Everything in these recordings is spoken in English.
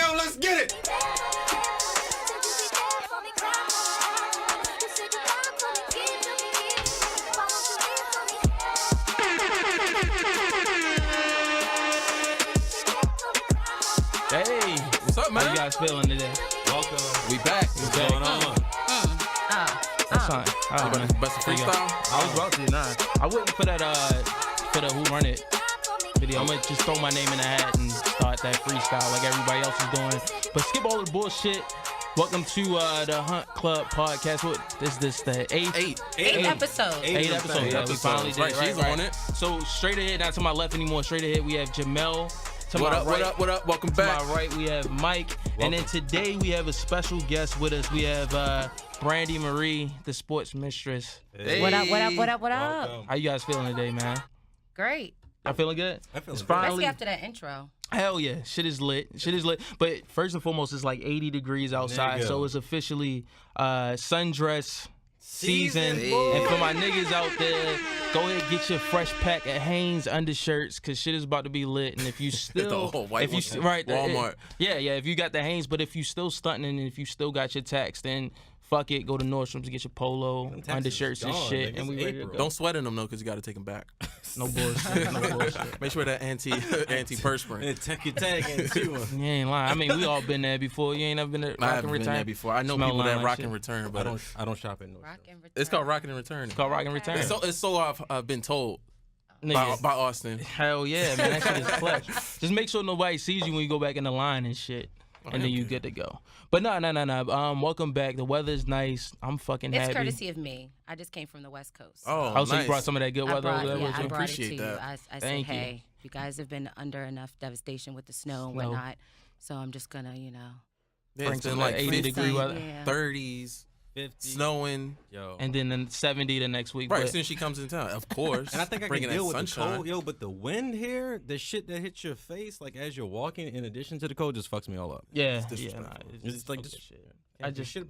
go. Let's get it. Hey, what's up, man? How you guys feeling today? Welcome. We back. What's going on? That's fine. All right, man. Best of freestyle? I was about to, I wouldn't for that Who Run It video. I'm gonna just throw my name in the hat and start that freestyle like everybody else is doing. But skip all the bullshit. Welcome to the Hunt Club podcast. What is this? The eighth episode. Eighth episode. Yeah, we finally did. Right, she's on it. So straight ahead, not to my left anymore. Straight ahead, we have Jamel. What up? Welcome back. To my right, we have Mike. And then today we have a special guest with us. We have Brandi Marie The SportsMisstress. Hey. What up? How you guys feeling today, man? Great. Y'all feeling good? I feel Especially after that intro. Hell yeah. Shit is lit. But first and foremost, it's like 80 degrees outside. So it's officially sundress season. And for my niggas out there, go ahead and get your fresh pack of Hanes undershirts because shit is about to be lit. And if you still, Walmart. If you got the Hanes, but if you still stunting and if you still got your tax, then fuck it, go to Nordstrom's to get your polo, undershirts and shit, and we ready to go. Don't sweat in them though, because you got to take them back. No bullshit. Make sure that anti-perspirant. Check your tag ain't too. You ain't lying. I mean, we all been there before. You ain't never been there. I haven't been there before. I know people that rock and return, but I don't shop in Nordstrom. It's called Rock and Return. It's called Rock and Return. It's so I've been told by Austin. Hell yeah, man. That shit is clutch. Just make sure nobody sees you when you go back in the line and shit. And then you good to go. But no. Welcome back. The weather's nice. I'm fucking happy. It's courtesy of me. I just came from the West Coast. Oh, so nice. You brought some of that good weather over there? I brought appreciate it to that. you. I said, hey, you guys have been under enough devastation with the snow and whatnot. So I'm just going to, bring some like 80-degree weather. 30s. 50, snowing, and then 70 the next week. Right, as soon as she comes in town, of course. And I think I can deal with sunshine. the cold, but the wind here, the shit that hits your face, like as you're walking, in addition to the cold, just fucks me all up. Yeah, it's like just shit.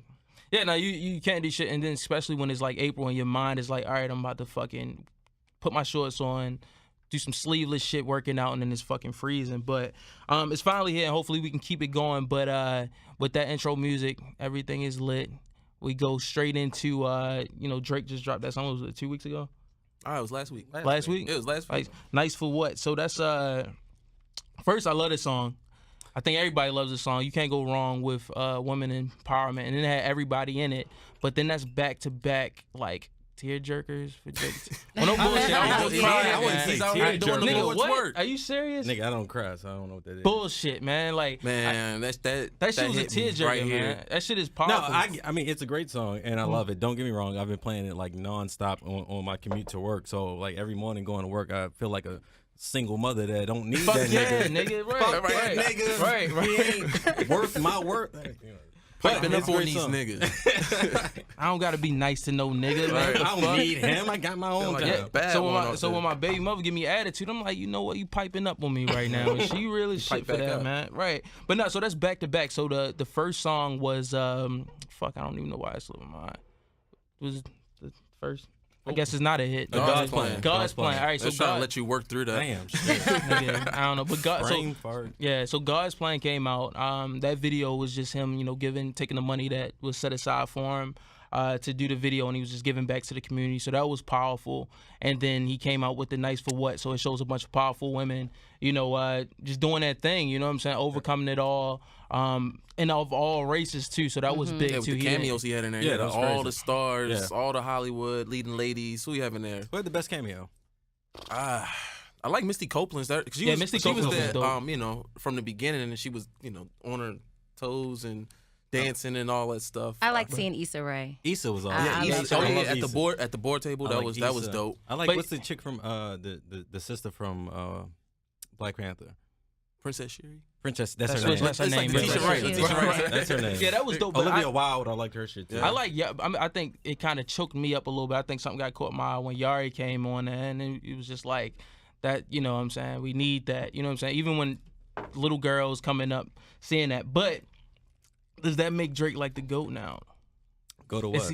Yeah, no, you can't do shit, and then especially when it's like April and your mind is like, all right, I'm about to fucking put my shorts on, do some sleeveless shit, working out, and then it's fucking freezing. But it's finally here, and hopefully we can keep it going. But with that intro music, everything is lit. We go straight into, Drake just dropped that song. Was it 2 weeks ago? It was last week. Last week? It was last week. Nice for what? So that's, first, I love this song. I think everybody loves this song. You can't go wrong with women empowerment. And then it had everybody in it. But then that's back-to-back, like, tearjerkers for Drake. Well, no bullshit. I wouldn't say he's out here doing the Lord's work. Are you serious? Nigga, I don't cry, so I don't know what that is. Bullshit, man. Like, that shit was a tearjerker, right man. here. That shit is powerful. No, I mean, it's a great song, and I love it. Don't get me wrong. I've been playing it, like, nonstop on my commute to work. So, like, every morning going to work, I feel like a single mother that don't need that nigga. Right. Nigga. Right. He ain't worth my work. Piping up on these niggas. I don't gotta be nice to no nigga, man. I don't need him. I got my own time. So when my baby mother give me attitude, I'm like, you know what? You piping up on me right now. And she really shit for that, man. Right. But no, so that's back to back. So the first song was I don't even know why it slipped my mind. It was the first. I guess it's not a hit. God's playing. God's playing. All right, so trying to let you work through that. Damn, shit. Nigga, I don't know, but God. Brain fart. Yeah, so God's Plan came out. That video was just him, taking the money that was set aside for him to do the video, and he was just giving back to the community. So that was powerful. And then he came out with the Nice for What. So it shows a bunch of powerful women, just doing that thing. You know what I'm saying? Overcoming it all. And of all races too, so that was big too. The cameos he had in there, yeah, all the stars, all the Hollywood leading ladies. Who you have in there? Who had the best cameo? I like Misty Copeland's there because she was there, from the beginning, and she was, on her toes and dancing and all that stuff. I like seeing Issa Rae. Issa was on. At the board table. That was dope. I like what's the chick from the sister from Black Panther. Princess Sherry. Princess, that's her name. That's her name. That's her name. Yeah, that was dope. Olivia Wilde, I liked her shit too. Yeah. I think it kind of choked me up a little bit. I think something got caught my eye when Yari came on, and it was just like that. You know what I'm saying? We need that. You know what I'm saying? Even when little girls coming up seeing that, but does that make Drake like the GOAT now? Go to what?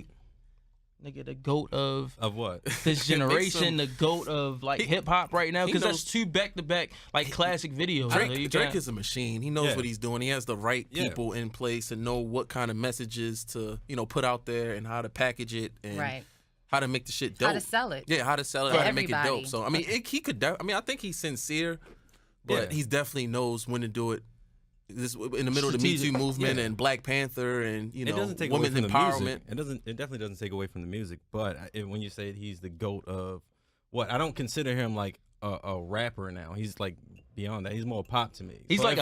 nigga, the GOAT of what? This generation, the GOAT of like hip hop right now, because that's 2 back-to-back like classic videos. Drake is a machine. He knows what he's doing. He has the right people in place to know what kind of messages to put out there and how to package it and how to make the shit dope. How to sell it. Yeah, how to sell it, how to make it dope. So I mean, he could. I mean, I think he's sincere, but he definitely knows when to do it. This in the middle of the Me Too movement and Black Panther and women's empowerment. It definitely doesn't take away from the music. But when you say he's the GOAT of what, I don't consider him like a rapper now. He's like beyond that. He's more pop to me. He's like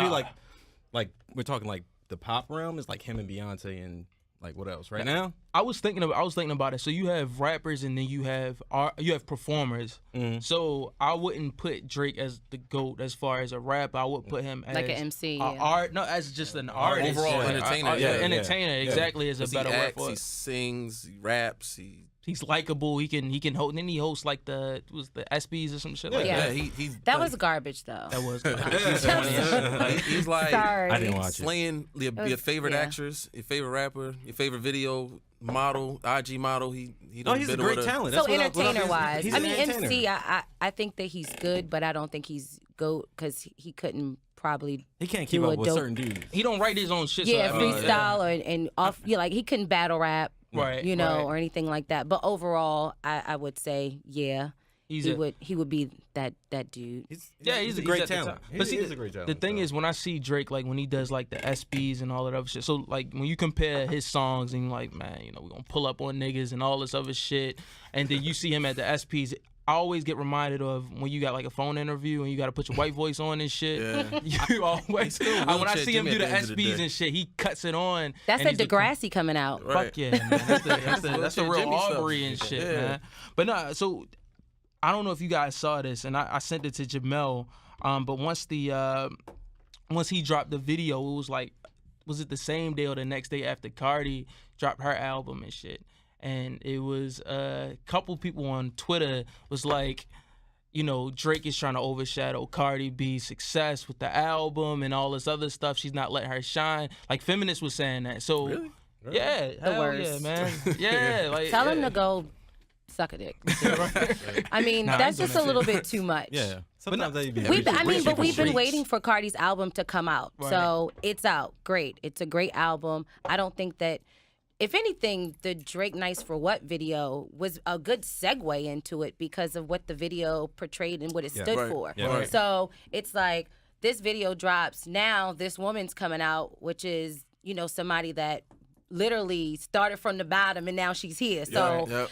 we're talking like the pop realm is like him and Beyonce and like what else right now? I was thinking about it. So you have rappers and then you have performers. Mm-hmm. So I wouldn't put Drake as the GOAT as far as a rapper. I would put him as like an MC, as just an artist, overall entertainer. Entertainer, exactly is a better word for it. He sings, he raps, he's likable. He can hold. Then he hosts like the ESPYs or some shit like that. That was garbage though. That was garbage. He's like, sorry. I didn't watch it. Slaying your favorite actress, your favorite rapper, your favorite video model, IG model. He's a great talent. So entertainer wise, I mean MC. I think that he's good, but I don't think he's GOAT because he couldn't probably. He can't keep up with certain dudes. He don't write his own shit. Yeah, freestyle and off. Like he couldn't battle rap. Right, or anything like that. But overall, I would say, he would be that dude. He's a great talent. But see, he's a great talent. The thing is, when I see Drake, like when he does like the ESPYs and all that other shit, so like when you compare his songs and you're like, man, we're gonna pull up on niggas and all this other shit, and then you see him at the ESPYs. I always get reminded of when you got like a phone interview and you got to put your white voice on and shit. Yeah. You always. When I see him do the ESPYs and shit, he cuts it on. That's a Degrassi coming out. Right. Fuck yeah, man. That's the real Aubrey and shit, man. But nah, so I don't know if you guys saw this, and I sent it to Jamel. But once he dropped the video, it was like, was it the same day or the next day after Cardi dropped her album and shit? And it was a couple people on Twitter was like, Drake is trying to overshadow Cardi B's success with the album and all this other stuff. She's not letting her shine. Like feminists was saying that. So really? Yeah, the worst. Yeah, man. Yeah, like tell him to go suck a dick. I mean, that's just a little bit too much. Yeah. Sometimes we've been waiting for Cardi's album to come out. Right. So it's out. Great. It's a great album. I don't think that. If anything, the Drake Nice for What video was a good segue into it because of what the video portrayed and what it stood for. Yeah, right. So it's like this video drops. Now this woman's coming out, which is, somebody that literally started from the bottom and now she's here. So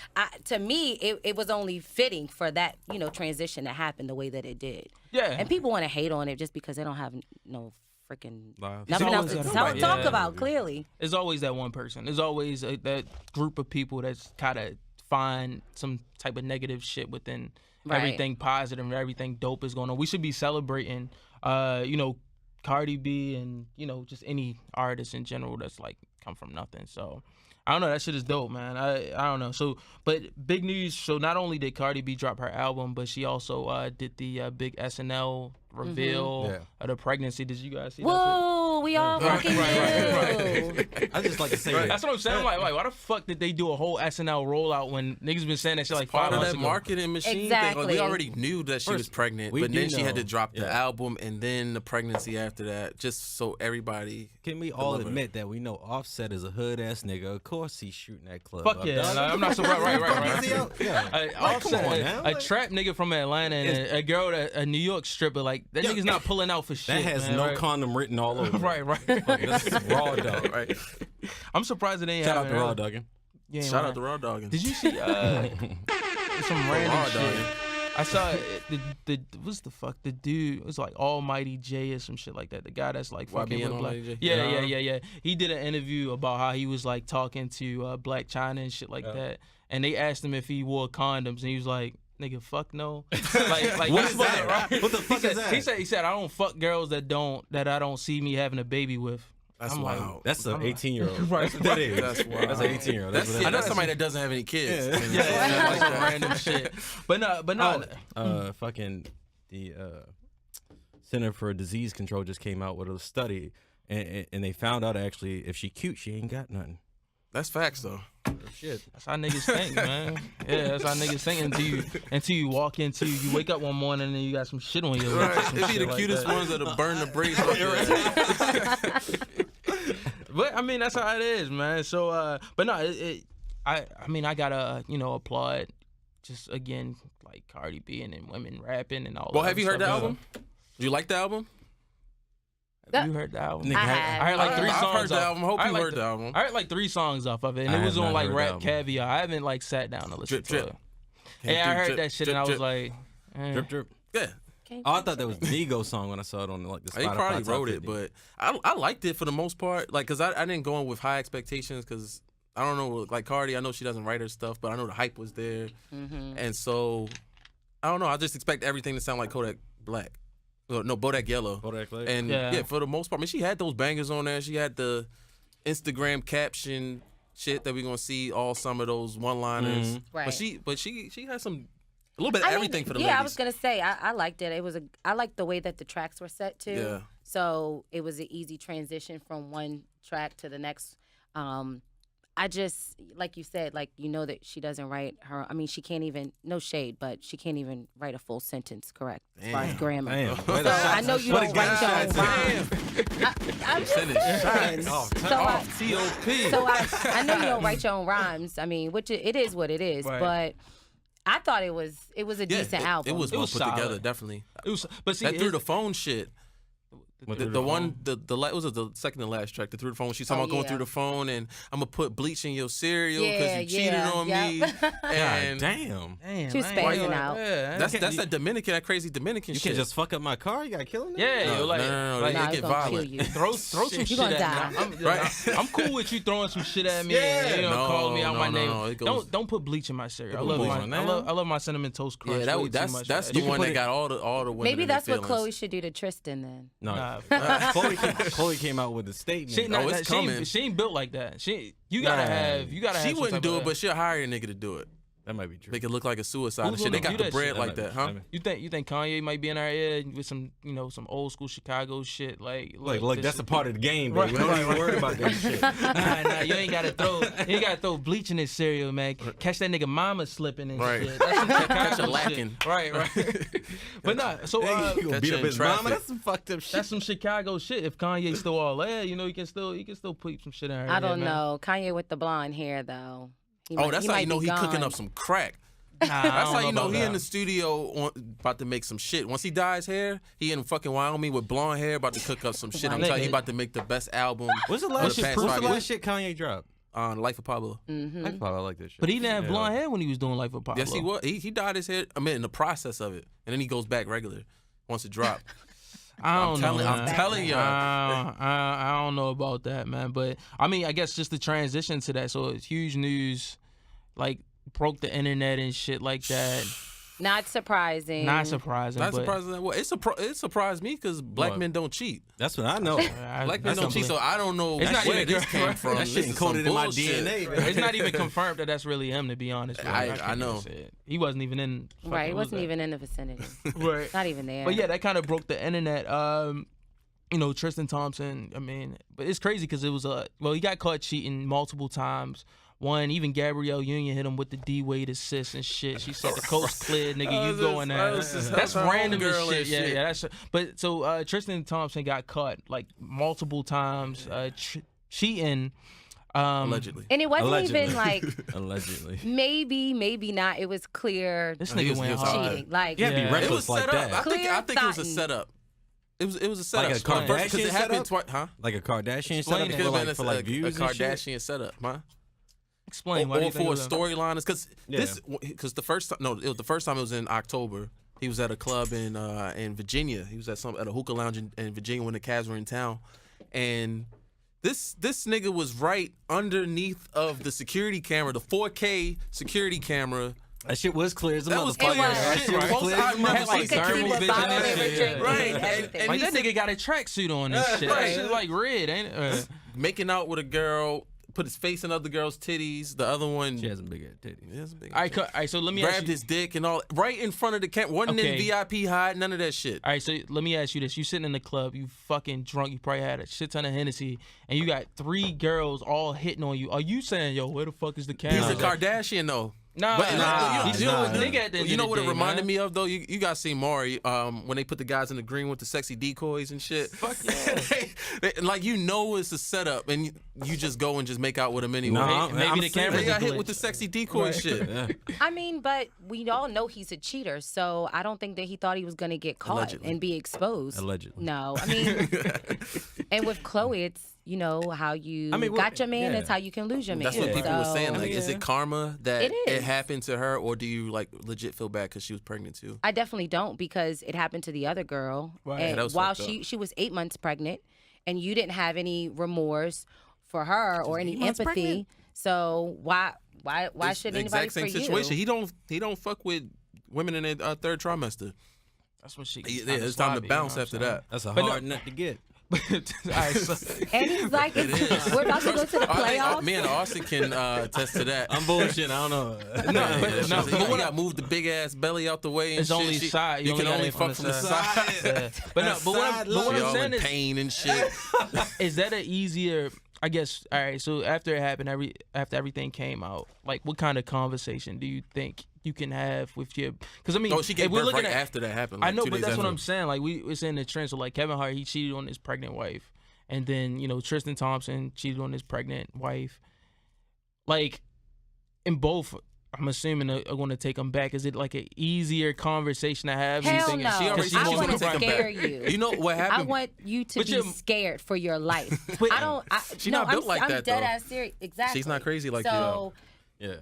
to me, it was only fitting for that, transition to happen the way that it did. Yeah. And people want to hate on it just because they don't have no freaking nothing else to talk about. Clearly, there's always that one person. There's always that group of people that's kind of find some type of negative shit within everything positive and everything dope is going on. We should be celebrating, Cardi B and just any artist in general that's like come from nothing. So I don't know. That shit is dope, man. I don't know. So, but big news. So not only did Cardi B drop her album, but she also did the big SNL reveal of the pregnancy. Did you guys see that? Whoa, we all fucking knew. I just like to say that's what I'm saying. Like, why the fuck did they do a whole SNL rollout when niggas been saying that shit like 5 months ago? Part of that marketing machine thing. Like, we already knew that she was pregnant, but then she had to drop the album and then the pregnancy after that, just so everybody. Can we all admit that we know Offset is a hood ass nigga? Of course he's shooting that club. Fuck yeah, I'm not surprised. Right. Offset, a trap nigga from Atlanta and a girl, a New York stripper. Like that nigga's not pulling out for shit. That has no condom written all over. Right. That's raw dog. Right. I'm surprised it ain't. Shout out to Raw Doggin. Yeah, shout out to Raw Doggin. Did you see some random shit? I saw the what's the fuck the dude? It was like Almighty J or some shit like that. The guy that's like fucking with Black. Yeah. He did an interview about how he was like talking to Black China and shit like that, and they asked him if he wore condoms, and he was like, nigga, fuck no. like what is that? Right? What the fuck is that? He said I don't fuck girls that I don't see me having a baby with. That's wild. That's an 18-year-old. Right. That is. That's wild. That's an 18-year-old. That's somebody that doesn't have any kids. Yeah. Like random shit. But no. Fucking the Center for Disease Control just came out with a study, and they found out actually if she cute, she ain't got nothing. That's facts, though. Shit. That's how niggas think, man. Yeah, that's how niggas think until you walk into, you wake up one morning and you got some shit on your lips. Right. It'd be the cutest ones that'll burn the brakes off your ass. But I mean, that's how it is, man. So, but no, I mean, I gotta, applaud, just again, like Cardi B and then women rapping and all. Well, that have you heard the stuff. album? Do you like the album? Have you heard the album? I have. I heard like 3 songs. I've heard the album. Hope you like heard the album. I heard like 3 songs off of it, and I it was have on not like heard the Rap album. Caviar. I haven't like sat down to listen Drip, to drip. it. Yeah, I heard Drip, that shit, drip, and I was drip. like, Drip, drip. Yeah. Oh, I thought that was the Migos song when I saw it on like the Spotify. He probably top wrote 50. it, but I liked it for the most part. Like, cause I didn't go in with high expectations, cause I don't know, like Cardi, I know she doesn't write her stuff, but I know the hype was there, and so I don't know. I just expect everything to sound like Kodak Black, no Bodak Yellow, Bodak Black. and yeah, for the most part. I mean, she had those bangers on there. She had the Instagram caption shit that we're gonna see all some of those one-liners. Right. But she had some. A little bit of everything for the ladies. I was gonna say I liked it. I liked the way that the tracks were set too. Yeah. So it was an easy transition from one track to the next. I just, like you said, like that she doesn't write her. I mean, she can't even, no shade, but she can't even write a full sentence correct as far as grammar. Damn. So I know you don't write your own rhymes. I'm just saying. So I know you don't write your own rhymes. I mean, which it is what it is, Right. but. I thought it was a decent album. It was well put solid. together, definitely. It was, but see, That through the phone shit. Went The through the one, was the second to last track, the through the phone. She's talking about going through the phone, and I'm gonna put bleach in your cereal because you cheated on me. And damn. She was spazzing out. Yeah, that's that crazy Dominican You shit. can just fuck up my car. You gotta kill him. yeah, No, like, no, like Nah, they it's get gonna kill violent. you. throw some You shit gonna at die. me. I'm cool with you throwing some shit at me. Yeah. And, No, calling me out my no, name. no, it goes- Don't put bleach in my cereal. I Put love bleach my on I love my cinnamon toast crunch. Yeah, way too that's much the for that. one put that it- got all the women. Maybe in their that's what feelings. Khloe should do to Tristan then. No, Nah. Chloe came out with a statement. it's coming. She ain't built like that. You gotta have. She some wouldn't type do of- it, but she'll hire a nigga to do it. That might be true. Make it look like a suicide and Who's shit. They gonna got do the that bread shit? like that, huh? You think Kanye might be in our ear with some some old school Chicago shit like Look, this that's a is- part of the game, baby. Right, We don't right, even worry about that shit. Nah, you ain't gotta throw bleach in his cereal, man. Catch that nigga mama slipping and Right. shit. That's some Catch Chicago a lacking. shit. Right. But nah, so You gonna Catch beat you up in his mama? traffic. That's some fucked up shit. that's some Chicago shit. If Kanye's still all there, he can still put some shit in her I ear, don't man. know. Kanye with the blonde hair though. That's how you know he he cooking gone. up some crack. Nah, That's how you know he in the the studio about to make some shit. Once he dyes hair, he in fucking Wyoming with blonde hair about to cook up some shit. I'm Right. telling you, he about to make the best album. What's the of last shit? past What's 5 the years. last shit Kanye dropped? Life of Pablo. I like this shit. But he didn't have blonde hair when he was doing Life of Pablo. Yes, he was. He dyed his hair. I mean, in the process of it, and then he goes back regular once it dropped. I don't know. I'm man. telling y'all. I don't know about that, man. But I mean, I guess just the transition to that. So it's huge news, like broke the internet and shit like that. Not surprising. Not surprising. Not but surprising. Well, it surprised me because black What? men don't cheat. That's what I know. Black men don't cheat, so I don't know It's not where even this came from. That shit This is some encoded in my bullshit. DNA. It's not even confirmed that that's really him, to be honest with you. I can't know. even say it. He wasn't even in. Right, he fucking- wasn't even in the vicinity. Right. Not even there. But yeah, that kind of broke the internet. Tristan Thompson. I mean, but it's crazy because it was he got caught cheating multiple times. One, even Gabrielle Union hit him with the D-Wade assist and shit. She said the coast cleared, nigga, you going there. That's random as shit. Yeah, that's. But so Tristan Thompson got caught like multiple times cheating. Allegedly. And it wasn't Allegedly. even like Allegedly. maybe not. It was clear This He nigga was- he went was hard. cheating. Like You gotta be Yeah. It was reckless like set up. that. I think it was a Clear setup. It was a setup. Like a Kardashian because it happened setup? twice, huh? Like a Kardashian Explain setup it. It could have been for like a views and shit? Kardashian setup, huh? Explain why do Or you think for a it was storyline, because Yeah. the first time, no, it was the first time it was in October. He was at a club in Virginia. He was at a hookah lounge in Virginia when the Cavs were in town, and this nigga was right underneath of the security camera, the 4K security camera. That shit was clear as a That was motherfucker. clear as That shit, shit was right? clear I as a remember motherfucker. seeing you could see thermal what vision bottle and they were shit, drinking. right. Everything. And Like he that said- nigga got a tracksuit on and shit. Right. That shit like red, ain't it? Making out with a girl put his face in other girls' titties. The other one, she has a big ass titty. He has a big all right, so let me grabbed his dick and all right in front of the camera. Wasn't in VIP hide, none of that shit. All right, so let me ask you this: you sitting in the club, you fucking drunk, you probably had a shit ton of Hennessy, and you got 3 girls all hitting on you. Are you saying, yo, where the fuck is the camera? He's a Kardashian though. Nah, you know what it reminded me of though? You guys seen Maury when they put the guys in the green with the sexy decoys and shit. Fuck yeah. Like it's a setup and you just go and just make out with them anyway. No, maybe the camera got hit with the sexy decoy shit. Yeah. I mean, but we all know he's a cheater, so I don't think that he thought he was gonna get caught and be exposed. Allegedly. No, I mean, and with Khloe, it's how you got your man. That's how you can lose your man. That's what people were saying. Like, is it karma that it happened to her, or do you like legit feel bad because she was pregnant too? I definitely don't, because it happened to the other girl. Right. And while she was 8 months pregnant, and you didn't have any remorse for her or any empathy. Pregnant? So why should anybody exact same for situation? you? He don't fuck with women in their third trimester. That's what she. Yeah, it's time to bounce after that. That's a hard nut to get. And he's like, we're about to go to the playoffs. Me and Austin can attest to that. I'm bullshitting. I don't know. But when I move the big ass belly out the way, and it's only side. You can only fuck from the side. Yeah. But what I'm saying is, pain and shit. Is that an easier? I guess. All right. So after it happened, after everything came out, like, what kind of conversation do you think you can have with your? Because I mean, she gave birth right after that happened. I know, but that's what I'm saying. Like, we're saying the trend. So like Kevin Hart, he cheated on his pregnant wife, and then Tristan Thompson cheated on his pregnant wife. Like, in both, I'm assuming are going to take them back. Is it like an easier conversation to have? Hell no. I want to scare you. You know what happened? I want you to be scared for your life. She's not built like that, I'm dead ass serious. Exactly. She's not crazy like you.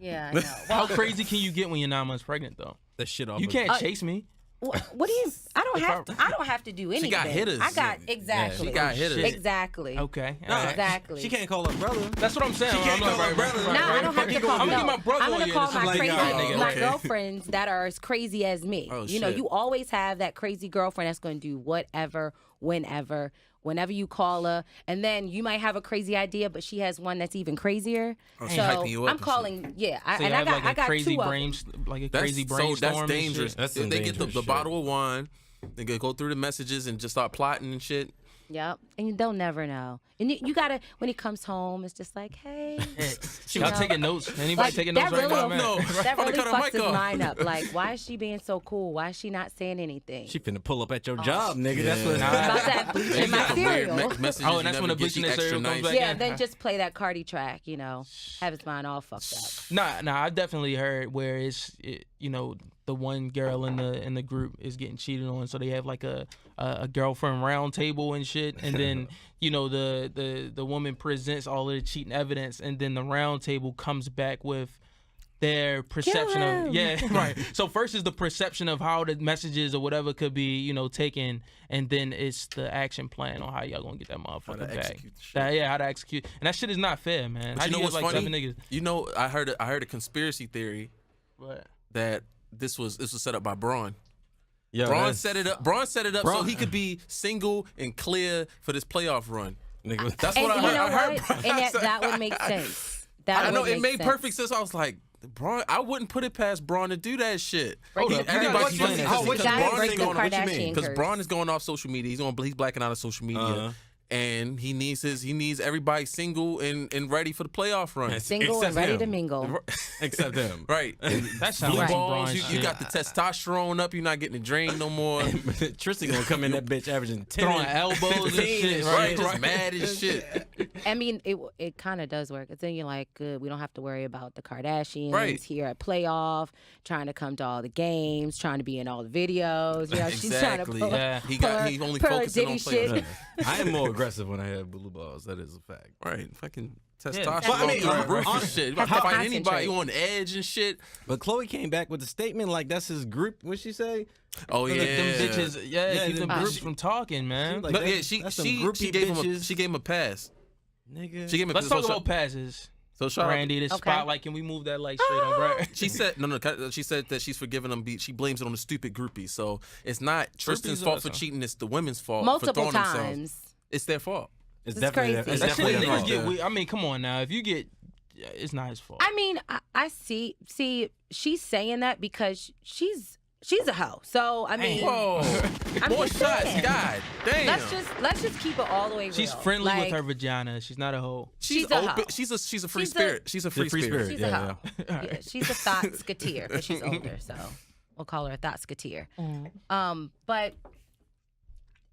Yeah, I know. How crazy can you get when you're 9 months pregnant, though? That shit off. You can't chase me. What do you? I don't have to do anything. She got hitters. Exactly. She got hitters. Exactly. Okay. Exactly. She can't call her brother. That's what I'm saying. She can't call her brother. No, I don't have to call. I'm gonna get my brother. I'm gonna call my Okay. girlfriends that are as crazy as me. Oh, you always have that crazy girlfriend that's going to do whatever, whenever you call her, and then you might have a crazy idea, but she has one that's even crazier. She's hyping you up. I'm calling. So I got crazy two like a crazy brainstorm. That's dangerous. They get the bottle of wine. They go through the messages and just start plotting and shit. Yep, and they'll never know. And you gotta, when he comes home, it's just like, hey. Y'all taking notes? Anybody taking notes right now? No. That really fucks his mind up. Like, why is she being so cool? Why is she not saying anything? She finna pull up at your job, nigga. That's what. About that bleach in my cereal. And that's when the bleach in the cereal comes back. Yeah, then just play that Cardi track. Have his mind all fucked up. Nah. I definitely heard where it's the one girl in the group is getting cheated on, so they have like a girlfriend round table and shit, and then the woman presents all of the cheating evidence, and then the round table comes back with their perception of right. So first is the perception of how the messages or whatever could be taken, and then it's the action plan on how y'all gonna get that motherfucker back. How to execute, and that shit is not fair, man. But how do you what's like funny? 7 niggas? I heard a conspiracy theory that this was set up by Braun. Yeah, Braun set it up. So he could be single and clear for this playoff run. Nigga, that's what I heard. And that would make sense. I know it made perfect sense. I was like, Braun, I wouldn't put it past Braun to do that shit. Because Braun is going off social media. He's blacking out of social media. And he needs everybody single and ready for the playoff run. Single and ready to mingle. Except him. Right. That sounds like balls, you got the testosterone up. You're not getting the drain no more. Tristan gonna come in that bitch averaging 10. Throwing elbows and shit. Right. Just mad as shit. I mean, it kind of does work. Because then you're like, good, we don't have to worry about the Kardashians here at playoff, trying to come to all the games, trying to be in all the videos. She's trying to pull he only focusing on playoffs. I am more aggressive when I have blue balls. That is a fact. Right. Fucking testosterone. Shit. You about to fight anybody on edge and shit. But Khloe came back with a statement like that's his group. What'd she say? Oh yeah. Them bitches. Keep them groups from talking, man. She gave him a pass. Nigga. She gave him Let's talk about passes. So Brandi, this spotlight. Can we move that light straight on, right? She said She said that she's forgiving them. She blames it on the stupid groupies. So it's not Tristan's fault for cheating. It's the women's fault multiple for throwing times. themselves. It's their fault. It's This is crazy. It's That shit, definitely niggas fault. get. I mean, come on now. If you get, it's not his fault. I mean, I see, she's saying that because she's a hoe. So I mean, Whoa, I'm more just shots. saying. God damn. Let's just keep it all the way real. She's friendly Like, with her vagina. She's not a hoe. She's she's a open. hoe. She's a free She's a- spirit. She's a free spirit. She's Yeah, a hoe. Yeah, she's a thought skateer, but she's older, so we'll call her a thought skateer. But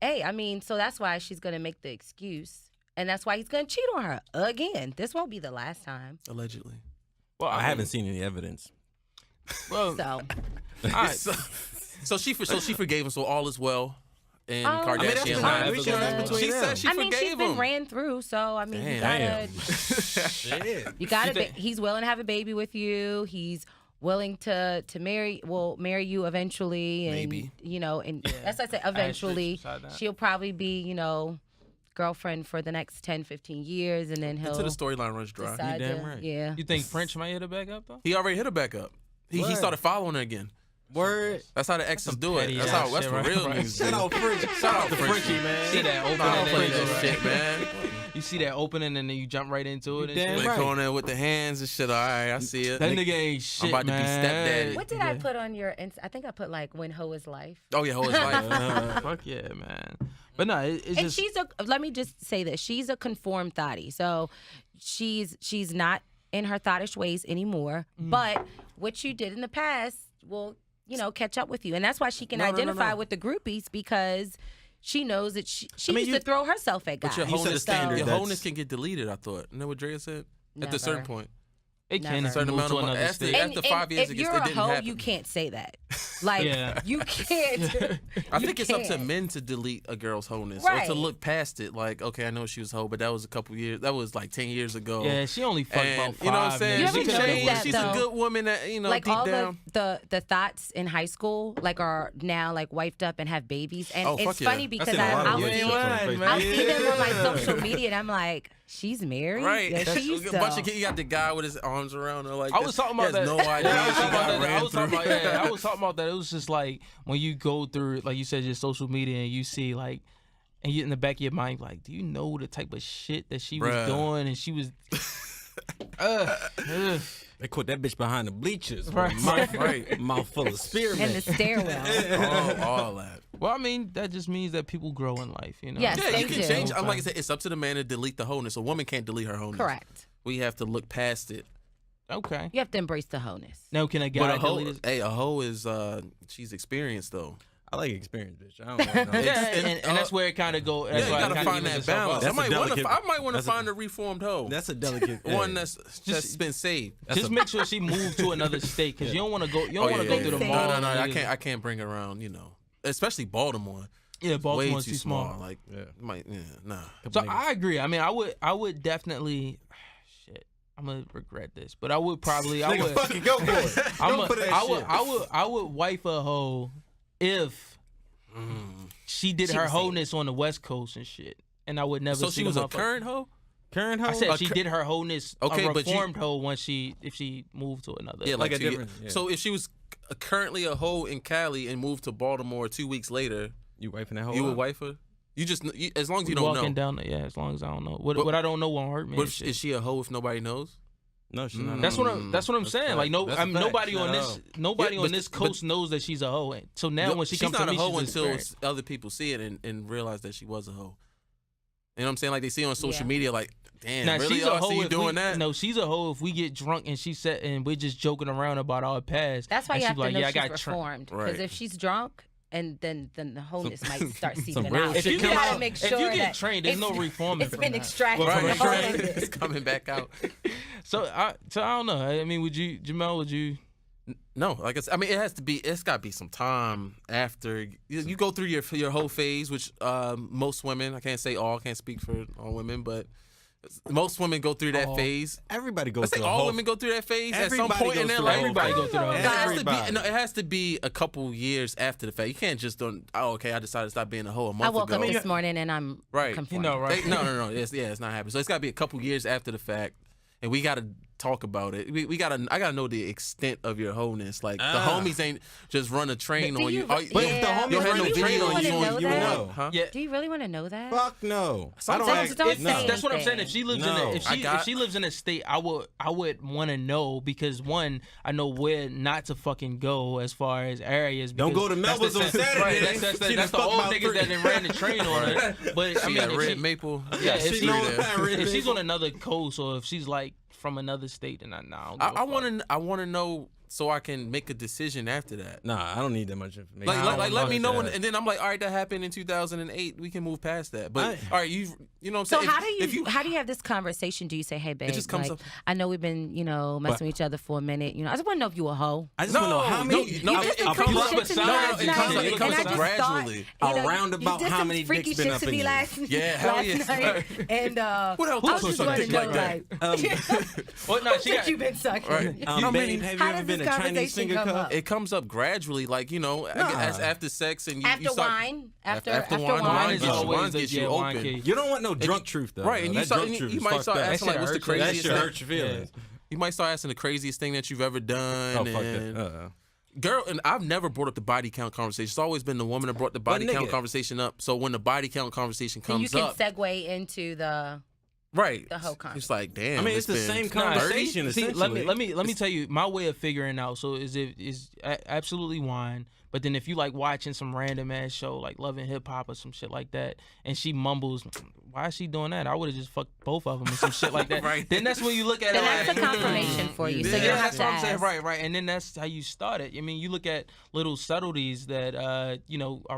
hey, I mean, so that's why she's gonna make the excuse, and that's why he's gonna cheat on her again. This won't be the last time. Allegedly. Well, I haven't seen any evidence. Well, So all right. So she forgave him. So all is well. And I mean, Kardashian that's Land. fine. That's She said she I mean, she's forgave been him. ran through, so I mean, Damn. you gotta. He's willing to have a baby with you. He's willing to marry you eventually, and Maybe. you know, and that's what I said. Eventually, beside that. she'll probably be, you know, girlfriend for the next 10, 15 years, and then he'll Until the storyline runs dry. decide You damn to, right. yeah. You think French might hit her back up though? He already hit her back up. He What? started following her again. Word. That's how the exes do it. petty That's ass what shit, real right? niggas do. Shout out French. Shout out to Frenchie, man. See that I opening don't play and that then shit, man. You see that opening and then you jump right into it. And damn shit. They right. going there with the hands and shit. All right, I see it. That nigga ain't shit, about to be man. stepdaddy. What did I put on your? I think I put like when hoe is life. Oh yeah, whole his life. Fuck yeah, man. But no, it's And just. she's let me just say this. She's a conformed thotty. So she's not in her thottish ways anymore. But what you did in the past will, you know, catch up with you. And that's why she can identify with the groupies, because she knows that she used to throw herself at guys. But your You set a wholeness, standard your that's- wholeness can get deleted, I thought. Isn't that what Drea said? At a certain Never. point. It can Never. if you Certain move amount to of money. another After- state. after 5 years, if it you're a didn't hoe, happen. you can't say that. Like, Yeah. you can't. I think it's up to can't. men to delete a girl's wholeness or Right. to look past it. Like, okay, I know she was hoe, but that was a couple years. That was like 10 years ago. Yeah, she only fucked And, about 5 you know what I'm saying? You She ever notice changed. that, She's though? a good woman that, you know, Like deep all down. the thoughts in high school, like, are now like wifed up and have babies, and Oh, it's fuck yeah. funny because seen a lot of I'll relationships see on I'll Facebook. see them on my social media, and I'm like, she's married. Right. Yeah, she used a to. bunch of kids. You got the guy with his arms around her. Like, I was talking about he has that. no idea. Yeah, I was she talking got about that. ran I was talking through. about, yeah, I was talking about that. It was just like when you go through, like you said, your social media, and you see like, and you in the back of your mind, like, do you know the type of shit that she was Bruh. doing? And she was, They put that bitch behind the bleachers. Right. Right. Mouth full of in spearmint. the stairwell. all that. well, I mean, that just means that people grow in life, you know. Yes. Yeah, They you can do. change. Like I said, it's up to the man to delete the wholeness. A woman can't delete her wholeness. Correct. We have to look past it. Okay. You have to embrace the wholeness. Now, can a But guy a hoe, delete his? hey, a hoe is she's experienced though. I like experience, bitch. I don't know. Yeah, and that's where it kind of go. That's Yeah, you why it gotta kinda find evens that itself balance. out. That's a delicate- I might want to that's a- find a reformed hoe. That's a delicate One that's been saved. Just make sure she moved to another state, because you don't want to go. You don't want to go through the yeah. mall. No, I can't bring her around. You know, especially Baltimore. Yeah, Way Baltimore's too too small. Like, Yeah. nah. So I agree. I mean, I would definitely. Shit, I'm gonna regret this, but I would probably. I would. Fucking go for it. I would wife a hoe if she did her wholeness on the West Coast and shit, and I would never. So see she the was a motherfucker. current hoe. Current hoe? I said she did her wholeness. Okay, a but you- reformed hoe once if she moved to another. Yeah, Like a 2 years. different- yeah. So if she was currently a hoe in Cali and moved to Baltimore 2 weeks later, You wiping that hoe you would up? wife her. You just as long as you We don't walking know. down. Yeah, as long as I don't know. But- What I don't know won't hurt me. But and shit. is she a hoe if nobody knows? No, she's not. That's what I'm That's saying. fact. Like That's a fact. nobody She's on not a this hoe. nobody Yeah, on but- this but- coast knows that she's a hoe. So now when she she's comes not to me, a hoe she's until transparent. other people see it and realize that she was a hoe. You know what I'm saying? Like they see on social Yeah. media, like, damn, Now really? she's Oh, a I hoe see you if doing we, that? No, she's a hoe if we get drunk and we're just joking around about our past. That's why and you she have be to like, know yeah, I she's got tra- reformed. Because Right. if she's drunk, and then the wholeness might start some seeping real out. shit You comes gotta out. make If sure you get that trained, there's no reforming It's from been that. extracted Right, from the right. wholeness. It's coming back out. So I don't know. I mean, Jamel, would you? No, like I mean, it's got to be some time after you go through your whole phase, which most women, I can't say all, can't speak for all women, but most women go through that phase. Everybody I goes say through a all whole... women go through that phase at some Everybody point in goes their through life. a whole Everybody go through the whole phase. It has to be a couple years after the fact. You can't just okay, I decided to stop being a hoe a month I ago. woke up this morning and I'm Right. conformed. You know, right? No. It's not happening. So it's got to be a couple years after the fact, and we got to talk about it. I gotta know the extent of your wholeness. Like the homies ain't just run a train Do on you. you- Oh, But if the homies your head run no video, you would know. Huh? Yeah. Do you really want to know that? Fuck no. That's what I'm saying. If she lives if she lives in a state, I would want to know, because one, I know where not to fucking go as far as areas. Don't go to Melba's on Saturday. Right, that's the old niggas that done ran the train on her. But I mean, Red Maple. Yeah, if she's on another coast, or if she's like from another state, then I want to know so I can make a decision after that. Nah, I don't need that much information. Like let me know, and then I'm like, all right, that happened in 2008. We can move past that. But all right, you know what I'm saying? So how do you have this conversation? Do you say, hey, babe, it just comes up. I know we've been, messing with each other for a minute. I just want to know if you a hoe. I just want to know how many. It comes up gradually. Around about how many dicks been up in you. Yeah, hell yeah. And what else? I just want to know, like, what? No, what you been sucking. Have you ever been a Chinese finger cup? It comes up gradually, like after sex and after wine. After wine gets you open. You don't want no drunk truth though. Right, and you might start asking like, what's the craziest thing? That shit hurt your feelings. You might start asking the craziest thing that you've ever done. Oh, fuck that. Girl, and I've never brought up the body count conversation. It's always been the woman that brought the body count conversation up. So when the body count conversation comes up, you can segue into the whole conversation. It's like, damn. I mean, it's the same conversation. See, let me tell you my way of figuring out. So is absolutely wine. But then if you like watching some random ass show like Love and Hip Hop or some shit like that, and she mumbles, why is she doing that? I would have just fucked both of them or some shit like that. Right. Then that's when you look at then it. That's a confirmation for you. So you don't have that's to what I'm ask. saying. Right. And then that's how you start it. I mean, you look at little subtleties that are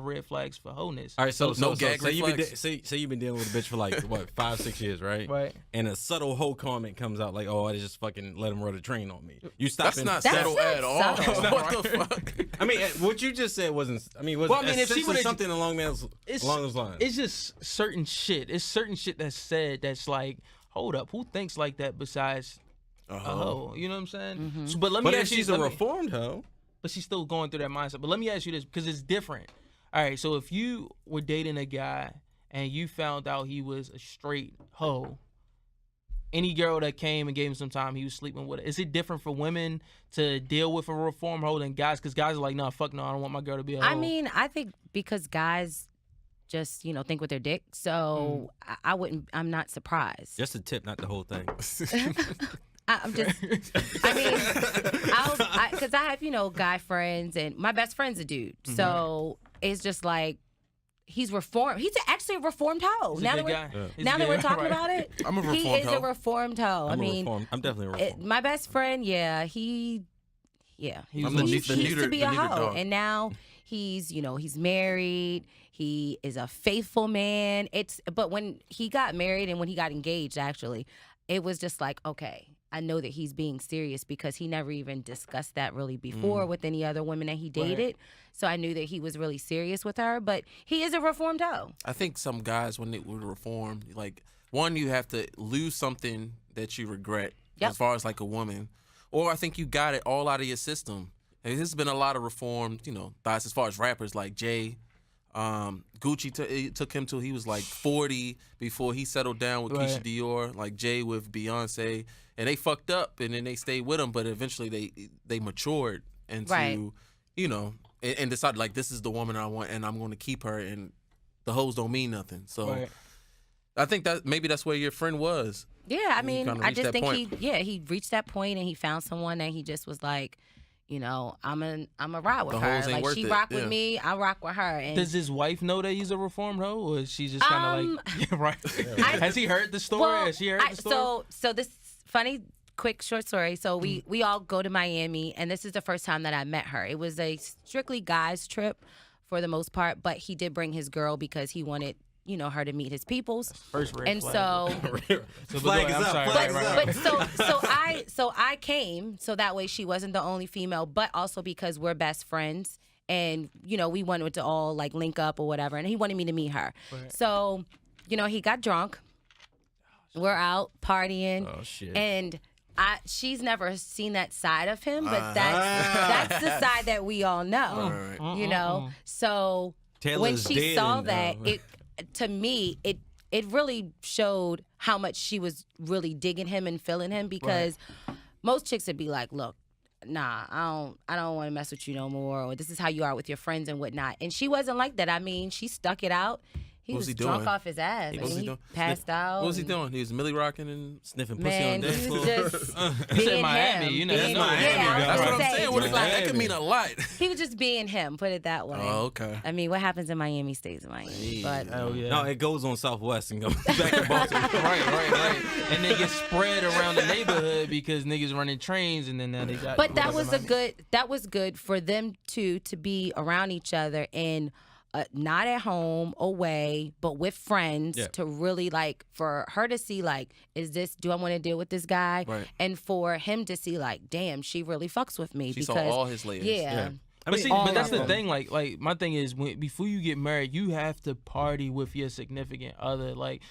red flags for hoeness. All right, so no gag reflex. Say you've been dealing with a bitch for like what 5-6 years, right? Right. And a subtle hoe comment comes out like, "Oh, I just fucking let him run a train on me." You stop. That's not subtle at all. What the fuck? I mean, what you just said wasn't. I mean, was if she would something along those lines. It's just certain shit. It's certain shit that's said that's like, hold up, who thinks like that besides a hoe? You know what I'm saying? Mm-hmm. So, but let me ask you, she's a reformed hoe. But she's still going through that mindset. But let me ask you this, because it's different. All right, so if you were dating a guy and you found out he was a straight hoe, any girl that came and gave him some time, he was sleeping with her. Is it different for women to deal with a reform hoe than guys? Because guys are like, no, fuck no, I don't want my girl to be a hoe. I mean, I think because guys just, think with their dick. So I'm not surprised. Just a tip, not the whole thing. Because I have, guy friends, and my best friend's a dude. Mm-hmm. So it's just like, he's reformed. He's actually a reformed hoe. Now that we're talking about it, I'm a reformed hoe. He is a reformed hoe. I'm definitely a reformed. My best friend, he used to be a hoe, dog. and now he's married. He is a faithful man. But when he got married and when he got engaged, actually, it was just like, okay, I know that he's being serious, because he never even discussed that really before with any other women that he dated. Right. So I knew that he was really serious with her, but he is a reformed hoe. I think some guys, when they would reform, like, one, you have to lose something that you regret as far as like a woman, or I think you got it all out of your system. And there's been a lot of reformed, thoughts as far as rappers like Jay. Gucci it took him till he was like 40 before he settled down with Keisha Dior, like Jay with Beyonce, and they fucked up, and then they stayed with him, but eventually they matured into, and decided like, this is the woman I want, and I'm going to keep her, and the hoes don't mean nothing. So I think that maybe that's where your friend was. Yeah, I mean, I just think he reached that point, and he found someone that he just was like, I'm a ride with her. Like, she rock with me, I rock with her. And does his wife know that he's a reformed hoe, or is she just kind of like, has he heard the story? Well, Has she heard the story? So this funny, quick, short story. So we all go to Miami, and this is the first time that I met her. It was a strictly guys trip for the most part, but he did bring his girl because he wanted, her to meet his peoples. First red and flag. So flag is up. So I came so that way she wasn't the only female, but also because we're best friends, and we wanted to all like link up or whatever, and he wanted me to meet her. Right. So he got drunk. We're out partying. Oh shit. And she's never seen that side of him, but that's the side that we all know. Right. So Taylor's when she saw that, to me, it really showed how much she was really digging him and feeling him, because most chicks would be like, look, nah, I don't want to mess with you no more, or this is how you are with your friends and whatnot. And she wasn't like that. I mean, she stuck it out. He was drunk off his ass. What was he doing? Passed out. What was he doing? He was millie rocking and sniffing pussy on dance floor. He said Miami. You know, that's Miami. Yeah, that's what I'm saying. What is that could mean a lot. He was just being him. Put it that way. Oh, okay. I mean, what happens in Miami stays in Miami. But no, it goes on Southwest and goes back to Baltimore. right. And they get spread around the neighborhood because niggas running trains, and then now they got. But that was good for them two to be around each other and. Not at home, away, but with friends to really like for her to see like, do I want to deal with this guy? Right. And for him to see like, damn, she really fucks with me. She saw all his layers. Yeah. But that's the thing. Like my thing is, before you get married, you have to party with your significant other. Like,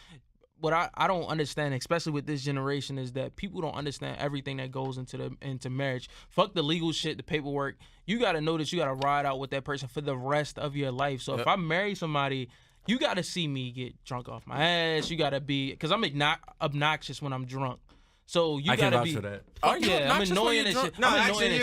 what I don't understand, especially with this generation, is that people don't understand everything that goes into marriage. Fuck the legal shit, the paperwork. You got to know that you got to ride out with that person for the rest of your life. So if I marry somebody, you got to see me get drunk off my ass. You got to be, because I'm obnoxious when I'm drunk. So you gotta be. For that. Are you I'm annoying as shit. No, actually,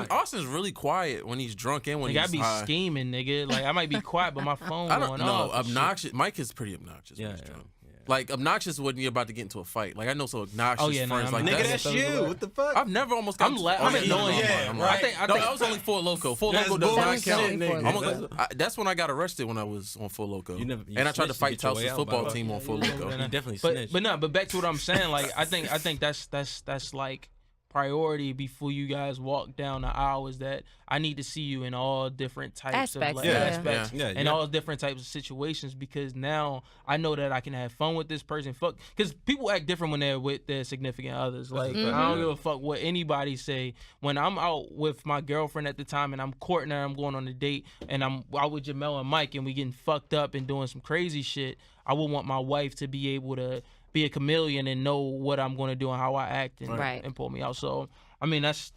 Austin's really quiet when he's drunk and when he's high. I be scheming, nigga. Like I might be quiet, but my phone going off. No, obnoxious. Mike is pretty obnoxious when he's drunk. Like, obnoxious when you're about to get into a fight. Like, I know some obnoxious friends like that. Nigga, that's you. What the fuck? I've never almost got I'm annoying. I think that was only Four Loko. Four Loko does not count. That's when I got arrested when I was on Four Loko. And I tried to fight Tulsa's football team on Four Loko. You definitely snitched. But back to what I'm saying. Like, I think that's like priority before you guys walk down the aisle is that I need to see you in all different types of aspects and all different types of situations, because now I know that I can have fun with this person. Fuck, because people act different when they're with their significant others. Like I don't give a fuck what anybody say. When I'm out with my girlfriend at the time and I'm courting her, I'm going on a date, and I'm out with Jamel and Mike and we getting fucked up and doing some crazy shit, I would want my wife to be able to be a chameleon and know what I'm going to do and how I act and pull me out. So, I mean, that's.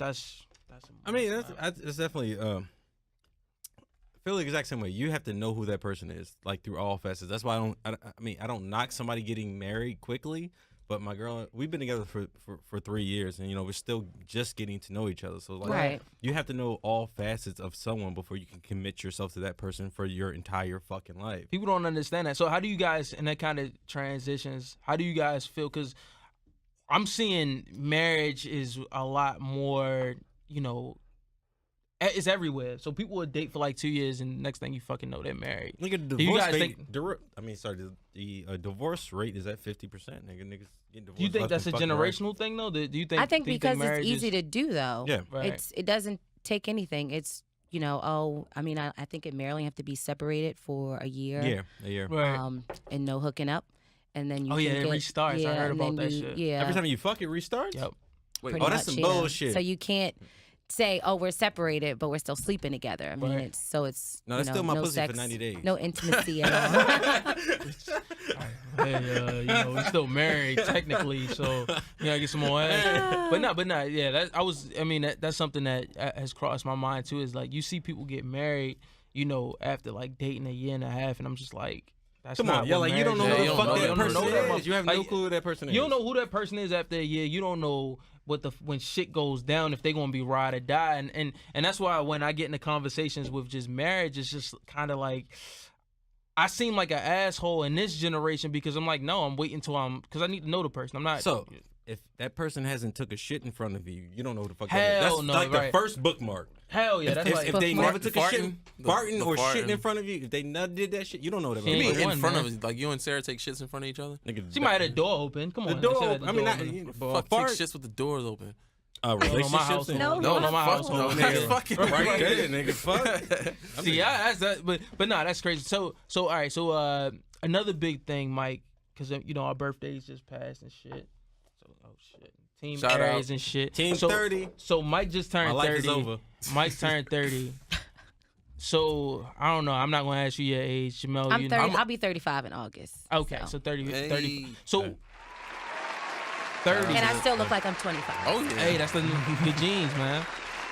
I mean, that's definitely. I feel the exact same way. You have to know who that person is, like through all facets. That's why I don't knock somebody getting married quickly. But my girl, we've been together for 3 years, and we're still just getting to know each other. So like, you have to know all facets of someone before you can commit yourself to that person for your entire fucking life. People don't understand that. So how do you guys, in that kind of transitions, how do you guys feel? Because I'm seeing marriage is a lot more, it's everywhere. So people would date for like 2 years, and next thing you fucking know, they're married. Look at the divorce rate. The divorce rate is at 50%. Niggas get divorced. Do you think that's a generational thing, though? Do you think? I think because it's easy to do, though. Yeah, it doesn't take anything. It's I think in Maryland you have to be separated for a year. Yeah, a year. Right. And no hooking up, and then you. It restarts. Yeah, I heard about that shit. Yeah. Every time you fuck, it restarts. Yep. Wait, that's some bullshit. So you can't say, we're separated, but we're still sleeping together. I mean, it's no, that's still my pussy sex, for 90 days. No intimacy at all. Hey, we're still married technically, so I get some more ass. But no, yeah. That's something that has crossed my mind too. Is like you see people get married, after like dating a year and a half, and I'm just like. Come on, like you don't know who the fuck that person is. You have no clue who that person is. You don't know who that person is after a year. You don't know when shit goes down if they're gonna be ride or die, and that's why when I get into conversations with just marriage, it's just kind of like I seem like an asshole in this generation because I'm like, no, I'm waiting till because I need to know the person. I'm not. So if that person hasn't took a shit in front of you, you don't know who the fuck that is. That's like the first bookmark. Hell yeah, that's if they never took a shit, farting or farting. Shitting in front of you, if they never did that shit, you don't know that. You mean in front of us? Like you and Sarah take shits in front of each other? She might have the door open. Come on, the door open. I mean, fuck take shits with the doors open. Relationships? No, my house. No, fucking right there, nigga. Fuck. See, that's that. But no, that's crazy. So all right. So another big thing, Mike, because our birthdays just passed and shit. So shit. Team Shout Aries out. and shit. Team 30. So Mike just turned 30. My life is over. Mike turned 30. So I don't know. I'm not gonna ask you your age, Jamel. I'm 30. I'll be 35 in August. Okay, so 30. So 30. And I still look like I'm 25. Oh yeah. Hey, that's the genes, man.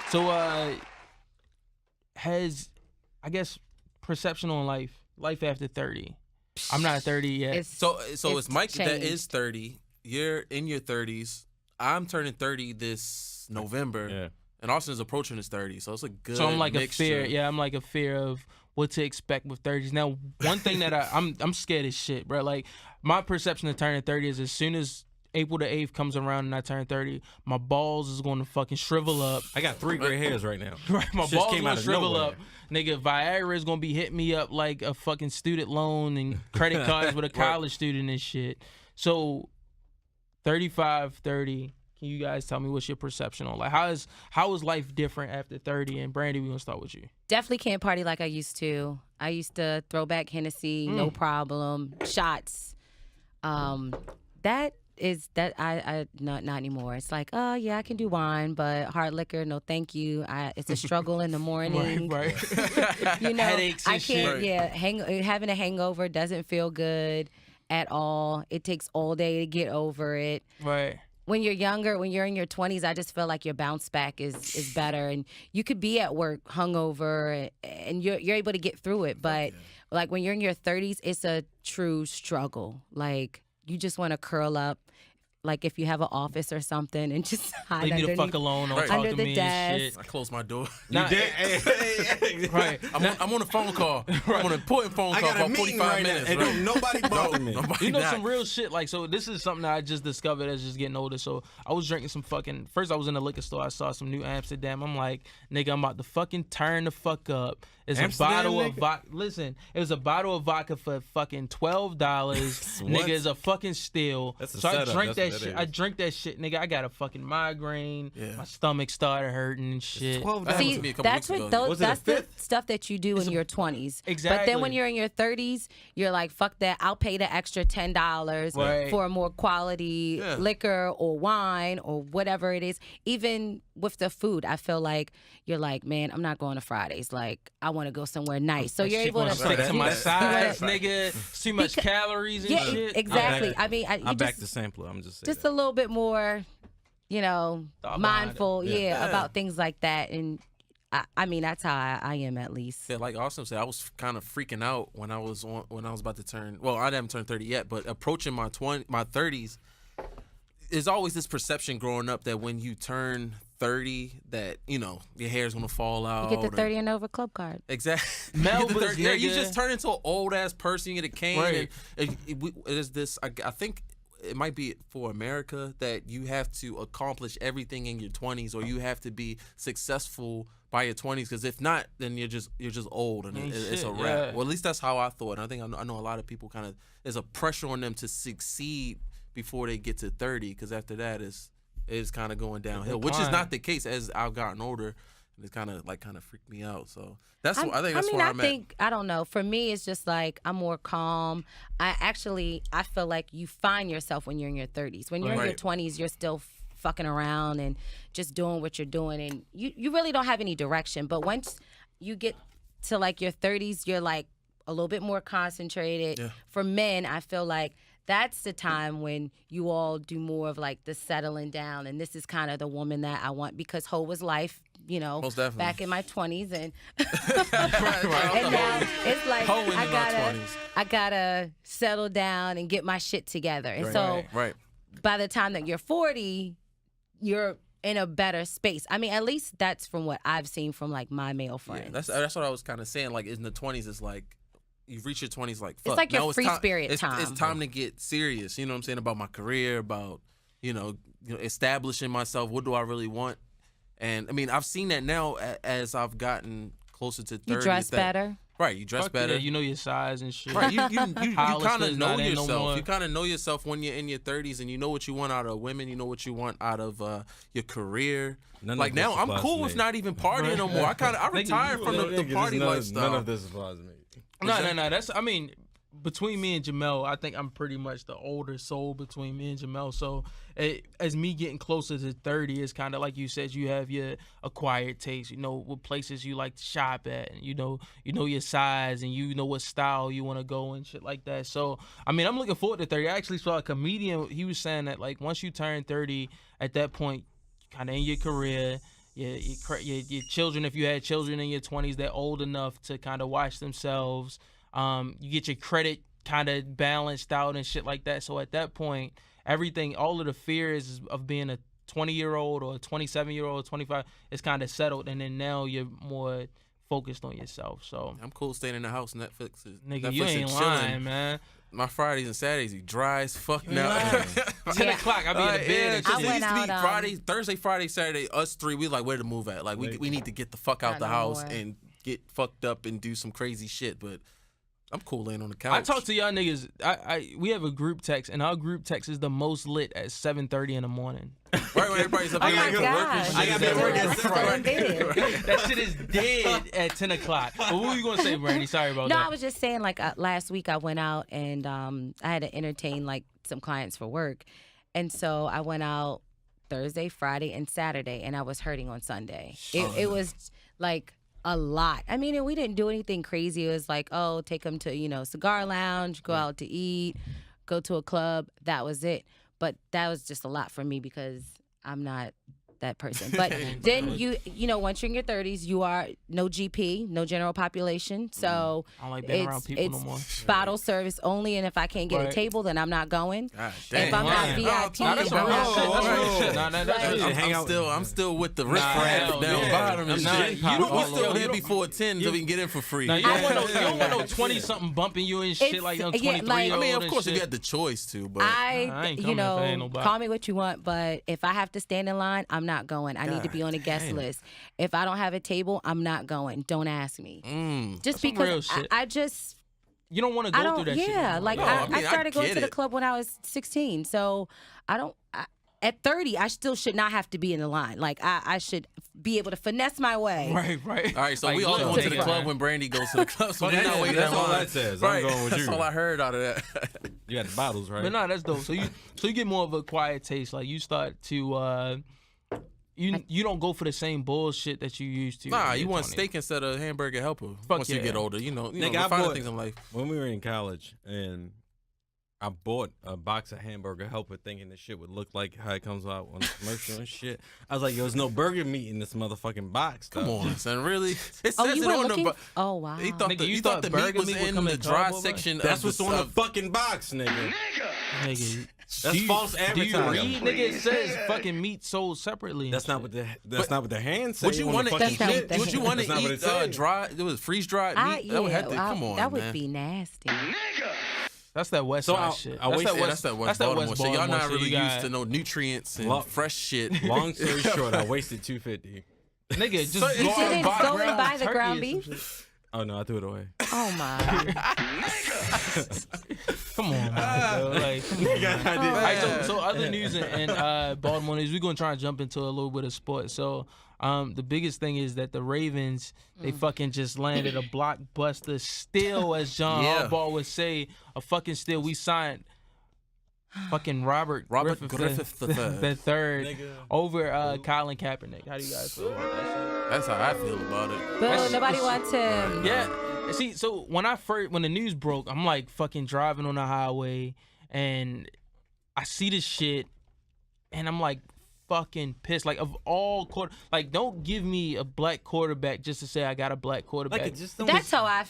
So has perception on life after 30. I'm not 30 yet. So it's Mike changed. that is 30. You're in your 30s. I'm turning 30 this it's November. Yeah. And Austin's approaching his 30s, so it's a good So I'm like mixture. a fear. Yeah, I'm like a fear of what to expect with 30s. Now, one thing that I'm scared as shit, bro. Like, my perception of turning 30 is as soon as April the 8th comes around and I turn 30, my balls is going to fucking shrivel up. I got 3 gray hairs right now. Right, my Just balls came going out to of shrivel nowhere. up. Nigga, Viagra is going to be hitting me up like a fucking student loan and credit cards with a college student and shit. So, 35, 30, can you guys tell me what's your perception on? Like, how is life different after 30? And Brandi, we're going to start with you. Definitely can't party like I used to. I used to throw back Hennessy, no problem. Shots. That I not anymore. It's like, oh yeah, I can do wine, but hard liquor, no thank you. It's a struggle in the morning. Right. You know, Headaches and I can't. shit. Yeah, having a hangover doesn't feel good at all. It takes all day to get over it. Right. When you're younger, when you're in your 20s, I just feel like your bounce back is better, and you could be at work hungover, and you're able to get through it. But like when you're in your 30s, it's a true struggle. Like you just want to curl up, like if you have an office or something, and just hide Leave me the underneath. fuck alone. Don't Right. talk Under to the me desk. and shit. I closed my door. Nah, right. I'm on a phone call. I'm on an important phone I call got a about meeting 45 right minutes. now, and right? don't nobody bother me. Nobody You know, died. some real shit. Like, so this is something that I just discovered as just getting older. So I was drinking some fucking. First, I was in the liquor store. I saw some New Amsterdam. I'm like, nigga, I'm about to fucking turn the fuck up. It's Amsterdam, a bottle of nigga? vodka. Listen, it was a bottle of vodka for fucking $12. Nigga, it's a fucking steal. That's a so I setup. drank That's that what shit. that I is. drank that shit, nigga. I got a fucking migraine. Yeah. My stomach started hurting and shit. $12. That happened See, to me a couple that's weeks what ago. Was it a that's the fifth? stuff that you do in your 20s. But Exactly. then when you're in your 30s, you're like, fuck that. I'll pay the extra $10 Right. for a more quality Yeah. liquor or wine or whatever it is. Even with the food, I feel like you're like, man, I'm not going to Fridays. Like, I want to go somewhere nice. So That you're shit able to gonna stick to my Yeah. sides, nigga. It's too much calories and Yeah, shit. exactly. I mean, I'm back to sampler. I'm just saying. just a little bit more, you know, Thought behind mindful, it. Yeah. about things like that. And I mean, that's how I am at least. Yeah, like Austin said, I was kind of freaking out when I was about to turn. Well, I haven't turned 30 yet, but approaching my 30s, there's always this perception growing up that when you turn 30, that your hair's gonna fall out. You get the 30 and over club card. Exactly. Melba's, you nigga. just turn into an old ass person. You get a cane. Right. And there's this. I think it might be for America that you have to accomplish everything in your 20s, or you have to be successful by your 20s. Because if not, then you're just old and Ain't it's shit, a wrap. yeah. Well, at least that's how I thought. And I think I know a lot of people kind of there's a pressure on them to succeed before they get to 30. Because after that is kind of going downhill, which is decline. not the case as I've gotten older. It's kind of freaked me out. So I think that's I mean, where I I'm think, I don't know. For me, it's just like I'm more calm. I feel like you find yourself when you're in your 30s. When you're in your Right. 20s, you're still fucking around and just doing what you're doing. And you really don't have any direction. But once you get to like your 30s, you're like a little bit more concentrated. Yeah. For men, I feel like that's the time when you all do more of like the settling down. And this is kind of the woman that I want, because hoe was life, Most definitely. back in my 20s. And right. and now it's like Hoeing in our 20s. I gotta settle down and get my shit together. And so Right. by the time that you're 40, you're in a better space. I mean, at least that's from what I've seen from like my male friends. Yeah, that's what I was kind of saying. Like in the 20s, it's like you've reached your 20s. Like fuck. like your now free spirit It's time. time to get serious. You know what I'm saying, about my career, about establishing myself. What do I really want? And I mean, I've seen that now as I've gotten closer to 30. You dress better. Right, you dress Fuck better. yeah, you know your size and shit. Right, you kind Hollister's of know not in no yourself. more. You kind of know yourself when you're in your 30s, and you know what you want out of women. You know what you want out of your career. None like of this now, I'm applies cool to with me. not even partying no more. I retired from the party lifestyle. None of this applies to me. No. That's, I mean, between me and Jamel, I think I'm pretty much the older soul between me and Jamel. So as me getting closer to 30, it's kind of like you said, you have your acquired taste. You know what places you like to shop at, and you know your size, and you know what style you want to go and shit like that. So I mean, I'm looking forward to 30. I actually saw a comedian. He was saying that like once you turn 30, at that point, kind of in your career. Your children, if you had children in your 20s, they're old enough to kind of watch themselves. You get your credit kind of balanced out and shit like that. So at that point, everything, all of the fears of being a 20-year-old or 27-year-old, 25, it's kind of settled, and then now you're more focused on yourself. So I'm cool staying in the house. Netflix you ain't lying, man. My Fridays and Saturdays be dry as fuck now. 10 o'clock, I be in the bed. I It went used to be out, Thursday, Friday, Saturday. Us three, we like where to move at. Like we need to get the fuck out the house and get fucked up and do some crazy shit. But I'm cool laying on the couch. I talk to y'all niggas. We have a group text, and our group text is the most lit at 7:30 in the morning. Right when everybody's up Oh there my like, gosh. I got to work at Still in bed. That shit is dead at 10 o'clock. But what were you gonna say, Brandi? Sorry about that. No, I was just saying, like, last week I went out and I had to entertain, like, some clients for work. And so I went out Thursday, Friday, and Saturday, and I was hurting on Sunday. It was, like, a lot. I mean, and we didn't do anything crazy. It was like, oh, take them to, cigar lounge, go out to eat, go to a club. That was it. But that was just a lot for me because I'm not that person. But then once you're in your 30s, you are no GP, no general population. So I don't like being around people no more. Bottle service only, and if I can't get a table, then I'm not going. God damn. If I'm not VIP, I'm still with the riffraff down bottom and shit. You still there before 10 so we can get in for free. You don't want no 20-something bumping you and shit like 23-year-old. I mean, of course, if you had the choice to, but I ain't coming if there ain't nobody. Call me what you want, but if I have to stand in line, I'm not going. I need to be on a guest list. If I don't have a table, I'm not going. Don't ask me. Just because I just... You don't want to go through that shit. Yeah, like I started going to the club when I was 16, so at 30, I still should not have to be in the line. Like, I should be able to finesse my way. Right. All right, so we all going to the club when Brandi goes to the club, so we're not waiting that's in all line. that says. Right. I'm going with you. That's all I heard out of that. You got the bottles, right? But no, that's dope. So you get more of a quiet taste. Like, you start to... You don't go for the same bullshit that you used to. Nah, you want steak instead of hamburger helper. Once you get older, you know Nigga, finding things in life. When we were in college, and I bought a box of hamburger helper thinking this shit would look like how it comes out on the commercial and shit. I was like, yo, there's no burger meat in this motherfucking box. Come on, son, really? It Oh, says you it were on looking? the Oh, wow. You thought the meat was in the dry section. That's what's on the fucking box, nigga. Nigga. That's false advertising. Do you read, nigga? It says fucking meat sold separately. That's not what the hand say. Would you want to eat? Would you want to eat dry? It was freeze dried meat. Come on, that would man. be nasty. That's that West Side shit. That's that West Baltimore shit. Y'all not really used to know. no nutrients and fresh shit. Long story short, I wasted $250. Nigga, just You didn't go and buy the ground beef? Oh no, I threw it away. Oh my. Come on, man. Like, come on, man. All right, so other news in Baltimore news, we're gonna try and jump into a little bit of sports. So the biggest thing is that the Ravens, they fucking just landed a blockbuster steal, as John Harbaugh would say, a fucking steal. We signed fucking Robert Griffith the third over Colin Kaepernick. How do you guys feel about that shit? That's how I feel about it. Boo, nobody wants him. Yeah. See, so when the news broke, I'm like fucking driving on the highway and I see this shit and I'm like fucking pissed. Like, of all don't give me a black quarterback just to say I got a black quarterback. That's how I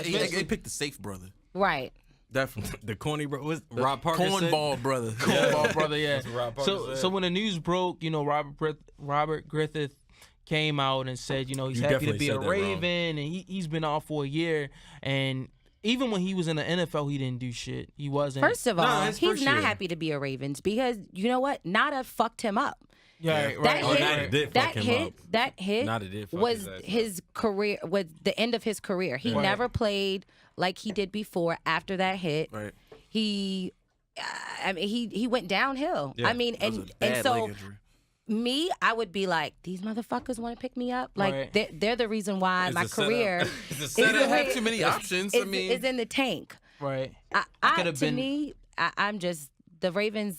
They picked the safe brother. Right. Definitely. The corny bro was Rob Parker. Cornball brother. Cornball brother, yeah. That's what Rob Parker said. So when the news broke, Robert Griffith came out and said, he's happy to be a Raven, and he's been off for a year. And even when he was in the NFL, he didn't do shit. He wasn't. First of all, he's not happy to be a Ravens because you know what? Nada fucked him up. Yeah, right. That hit was his career, was the end of his career. He never played like he did before after that hit. Right. He went downhill. Yeah, and so I would be like, these motherfuckers want to pick me up. Like they're the reason why my career they don't have too many options. Is in the tank. Right. I'm just the Ravens.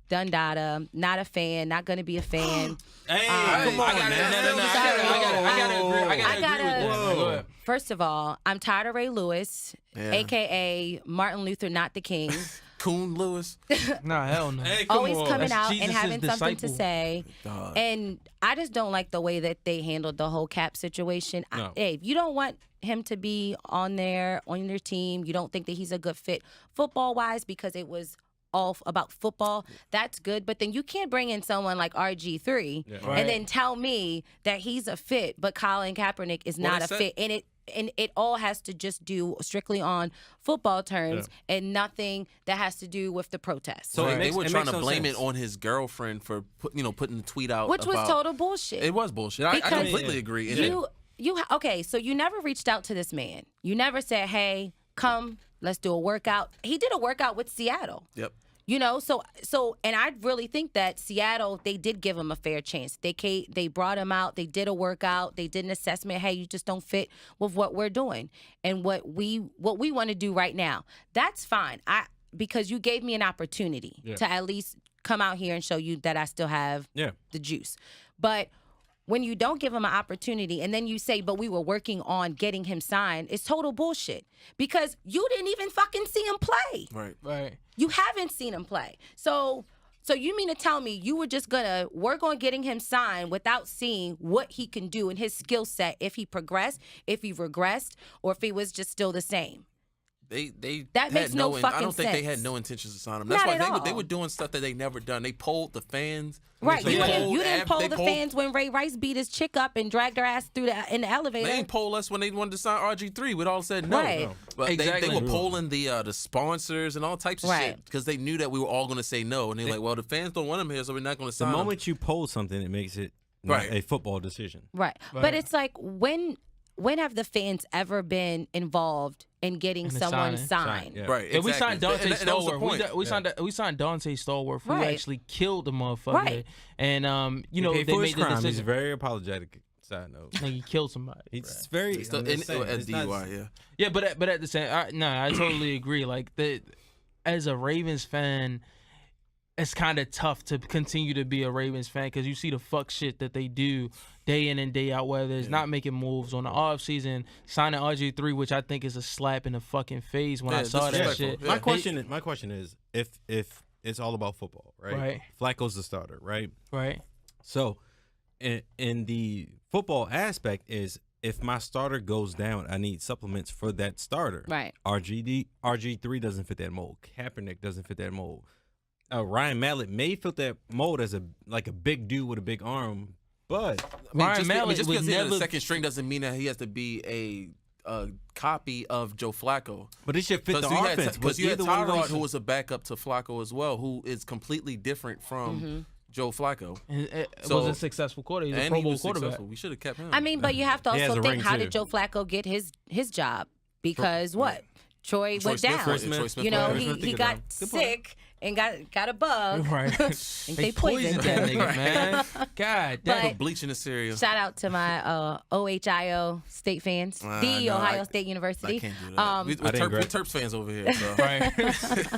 Done data. Not a fan. Not gonna be a fan. Hey, come on, I gotta agree with that. First of all, I'm tired of Ray Lewis, aka Martin Luther, not the King. Coon Lewis. Nah, hell no. Hey, always coming That's out Jesus' and having something to disciple. say. God. And I just don't like the way that they handled the whole Cap situation. No. If you don't want him to be on your team, you don't think that he's a good fit football wise because it was off about football, that's good. But then you can't bring in someone like RG3 and then tell me that he's a fit, but Colin Kaepernick is not a fit. And it all has to just do strictly on football terms and nothing that has to do with the protest. So they were trying to blame it on his girlfriend for putting the tweet out, which was total bullshit. It was bullshit. I completely agree. Okay, so you never reached out to this man. You never said, "Hey, come, let's do a workout." He did a workout with Seattle. Yep. And I really think that Seattle, they did give him a fair chance. They brought him out. They did a workout. They did an assessment. Hey, you just don't fit with what we're doing and what we want to do right now. That's fine. Because you gave me an opportunity to at least come out here and show you that I still have the juice. But when you don't give him an opportunity and then you say, but we were working on getting him signed, it's total bullshit. Because you didn't even fucking see him play. Right. You haven't seen him play. So you mean to tell me you were just going to work on getting him signed without seeing what he can do in his skill set, if he progressed, if he regressed, or if he was just still the same? That makes no fucking sense. I don't think they had no intentions of signing him. That's why they were doing stuff that they never done. They polled the fans. Right. You didn't poll the fans when Ray Rice beat his chick up and dragged her ass in the elevator. They didn't poll us when they wanted to sign RG3. We'd all said no. Right. But they were polling the sponsors and all types of shit because they knew that we were all going to say no. And they're like, well, the fans don't want him here, so we're not going to sign him. The moment you poll something, it makes it not a football decision. Right. But it's like, when have the fans ever been involved in getting someone signed? Right. Exactly. And we signed Dante Stallworth. We signed Dante Stallworth, who actually killed the motherfucker. Right. And they made the decision. He's very apologetic. Side note. Like he killed somebody. It's very at DUI. Yeah, but at the same, I totally agree. Like as a Ravens fan, it's kind of tough to continue to be a Ravens fan because you see the fuck shit that they do day in and day out, whether it's not making moves on the offseason, signing RG3, which I think is a slap in the fucking face when I saw that shit. My question is if it's all about football, right? Flacco's the starter, right? Right. So in the football aspect is if my starter goes down, I need supplements for that starter. Right. RG3 doesn't fit that mold. Kaepernick doesn't fit that mold. Ryan Mallett may fit that mold as a big dude with a big arm, but Ryan Mallett just because he's the second string doesn't mean that he has to be a copy of Joe Flacco. But it should fit the offense. Because you had Tyrod, who was a backup to Flacco as well, who is completely different from Joe Flacco. Was a successful quarterback. He's a Pro Bowl quarterback. We should have kept him. I mean, but you have to also think, how did Joe Flacco get his job? Because Troy went down. He got sick and got a bug. Right. And they poisoned that nigga, man. God damn. Put bleach in the cereal. Shout out to my OHIO State fans. Ohio State University. I can't do that. We're Terps fans over here. So. Right.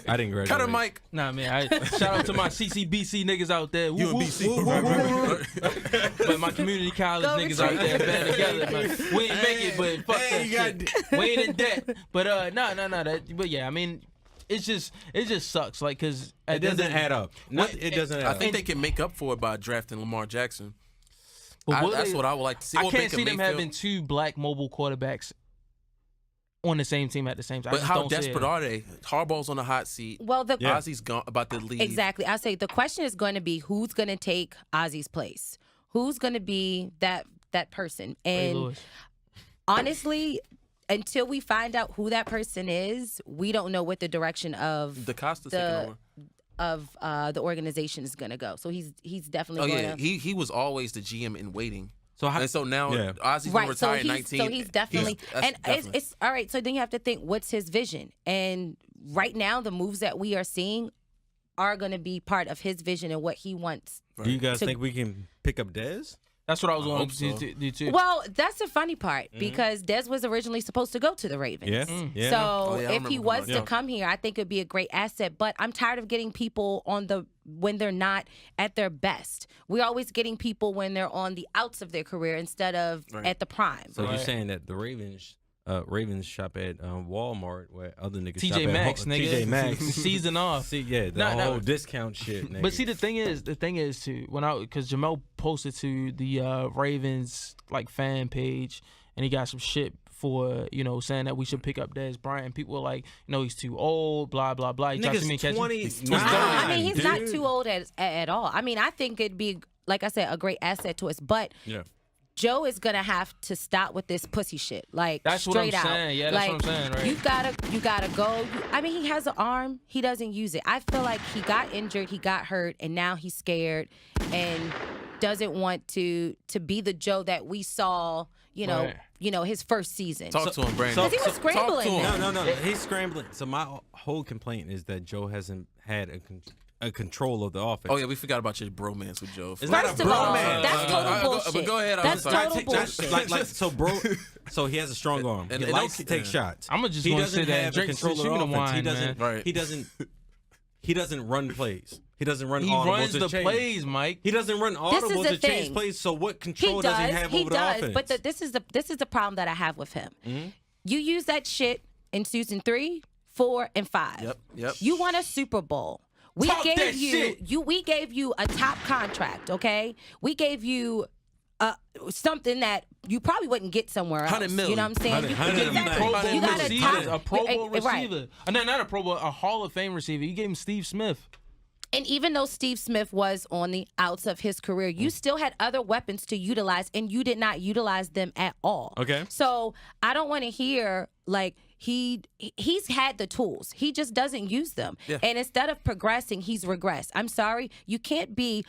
I didn't graduate. Cut her, Mike. Nah, man. Shout out to my CCBC niggas out there. UMBC. But my community college niggas out there band together. Man. We ain't make it, but fuck that shit. We ain't in debt. But no. But yeah, I mean, it just sucks. Like, cause it doesn't add up. It doesn't add up. I think they can make up for it by drafting Lamar Jackson. That's what I would like to see. I can't see them having two black mobile quarterbacks on the same team at the same time. But how desperate are they? Harbaugh's on the hot seat. Well, Ozzy's gone, about to leave. Exactly. I say the question is going to be who's going to take Ozzy's place. Who's going to be that person? And honestly, until we find out who that person is, we don't know what the direction of the organization is going to go. So he's definitely going to. He was always the GM in waiting. So now Ozzy's going to retire at 19. So he's definitely it's all right. So then you have to think, what's his vision? And right now, the moves that we are seeing are going to be part of his vision and what he wants. Do you guys think we can pick up Dez? That's what I was going to do too. Well, that's the funny part because Dez was originally supposed to go to the Ravens. Yeah. So if he was to come here, I think it'd be a great asset. But I'm tired of getting people when they're not at their best. We're always getting people when they're on the outs of their career instead of at the prime. So you're saying that the Ravens shop at Walmart where other niggas TJ shop at Maxx, nigga. TJ Maxx. Season off. See, the whole discount shit, nigga. But see, the thing is too, because Jamel posted to the Ravens fan page and he got some shit for, you know, saying that we should pick up Dez Bryant. People were like, you know, he's too old, blah, blah, blah. Nigga's 29. I mean, he's not too old at all. I mean, I think it'd be, like I said, a great asset to us. But Joe is gonna have to stop with this pussy shit. Like, that's straight what I'm out. saying. Yeah, that's like, what I'm saying, right? You gotta go. I mean, he has an arm. He doesn't use it. I feel like he got injured, he got hurt, and now he's scared and doesn't want to be the Joe that we saw, you know, his first season. Talk to him, Brandon. Because he was scrambling. No. He's scrambling. So my whole complaint is that Joe hasn't had a control of the offense. Oh yeah, we forgot about your bromance with Joe. It's not a bromance. That's total bullshit. But go ahead. That's total bullshit. So he has a strong arm. He likes to take shots. I'm just he gonna doesn't say that have Drake control of the offense. He doesn't run plays. He doesn't run audibles. He runs the change. plays, Mike. He doesn't run audibles to change plays. So what control does he have over the offense? But this is the problem that I have with him. Mm-hmm. You use that shit in season 3, 4, and 5. Yep. You won a Super Bowl. We gave you a top contract, okay? We gave you something that you probably wouldn't get somewhere else. 100 million. You know what I'm saying? You got a Pro Bowl receiver. Right. Not a Pro Bowl, a Hall of Fame receiver. You gave him Steve Smith. And even though Steve Smith was on the outs of his career, you still had other weapons to utilize, and you did not utilize them at all. Okay. So I don't want to hear like he's had the tools. He just doesn't use them. Yeah. And instead of progressing, he's regressed. I'm sorry. You can't be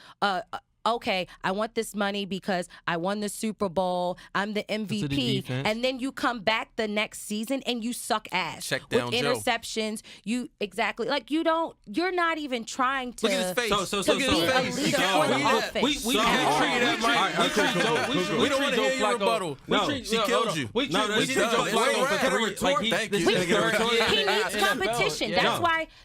okay, I want this money because I won the Super Bowl, I'm the MVP, and then you come back the next season and you suck ass. Check down with interceptions. Joe. You're not even trying to. Look at his face. To be a leader for the offense. We can't treat that, Mike. We don't want to hear your rebuttal. She killed you. We treat Joe Flacco for 3. He needs competition.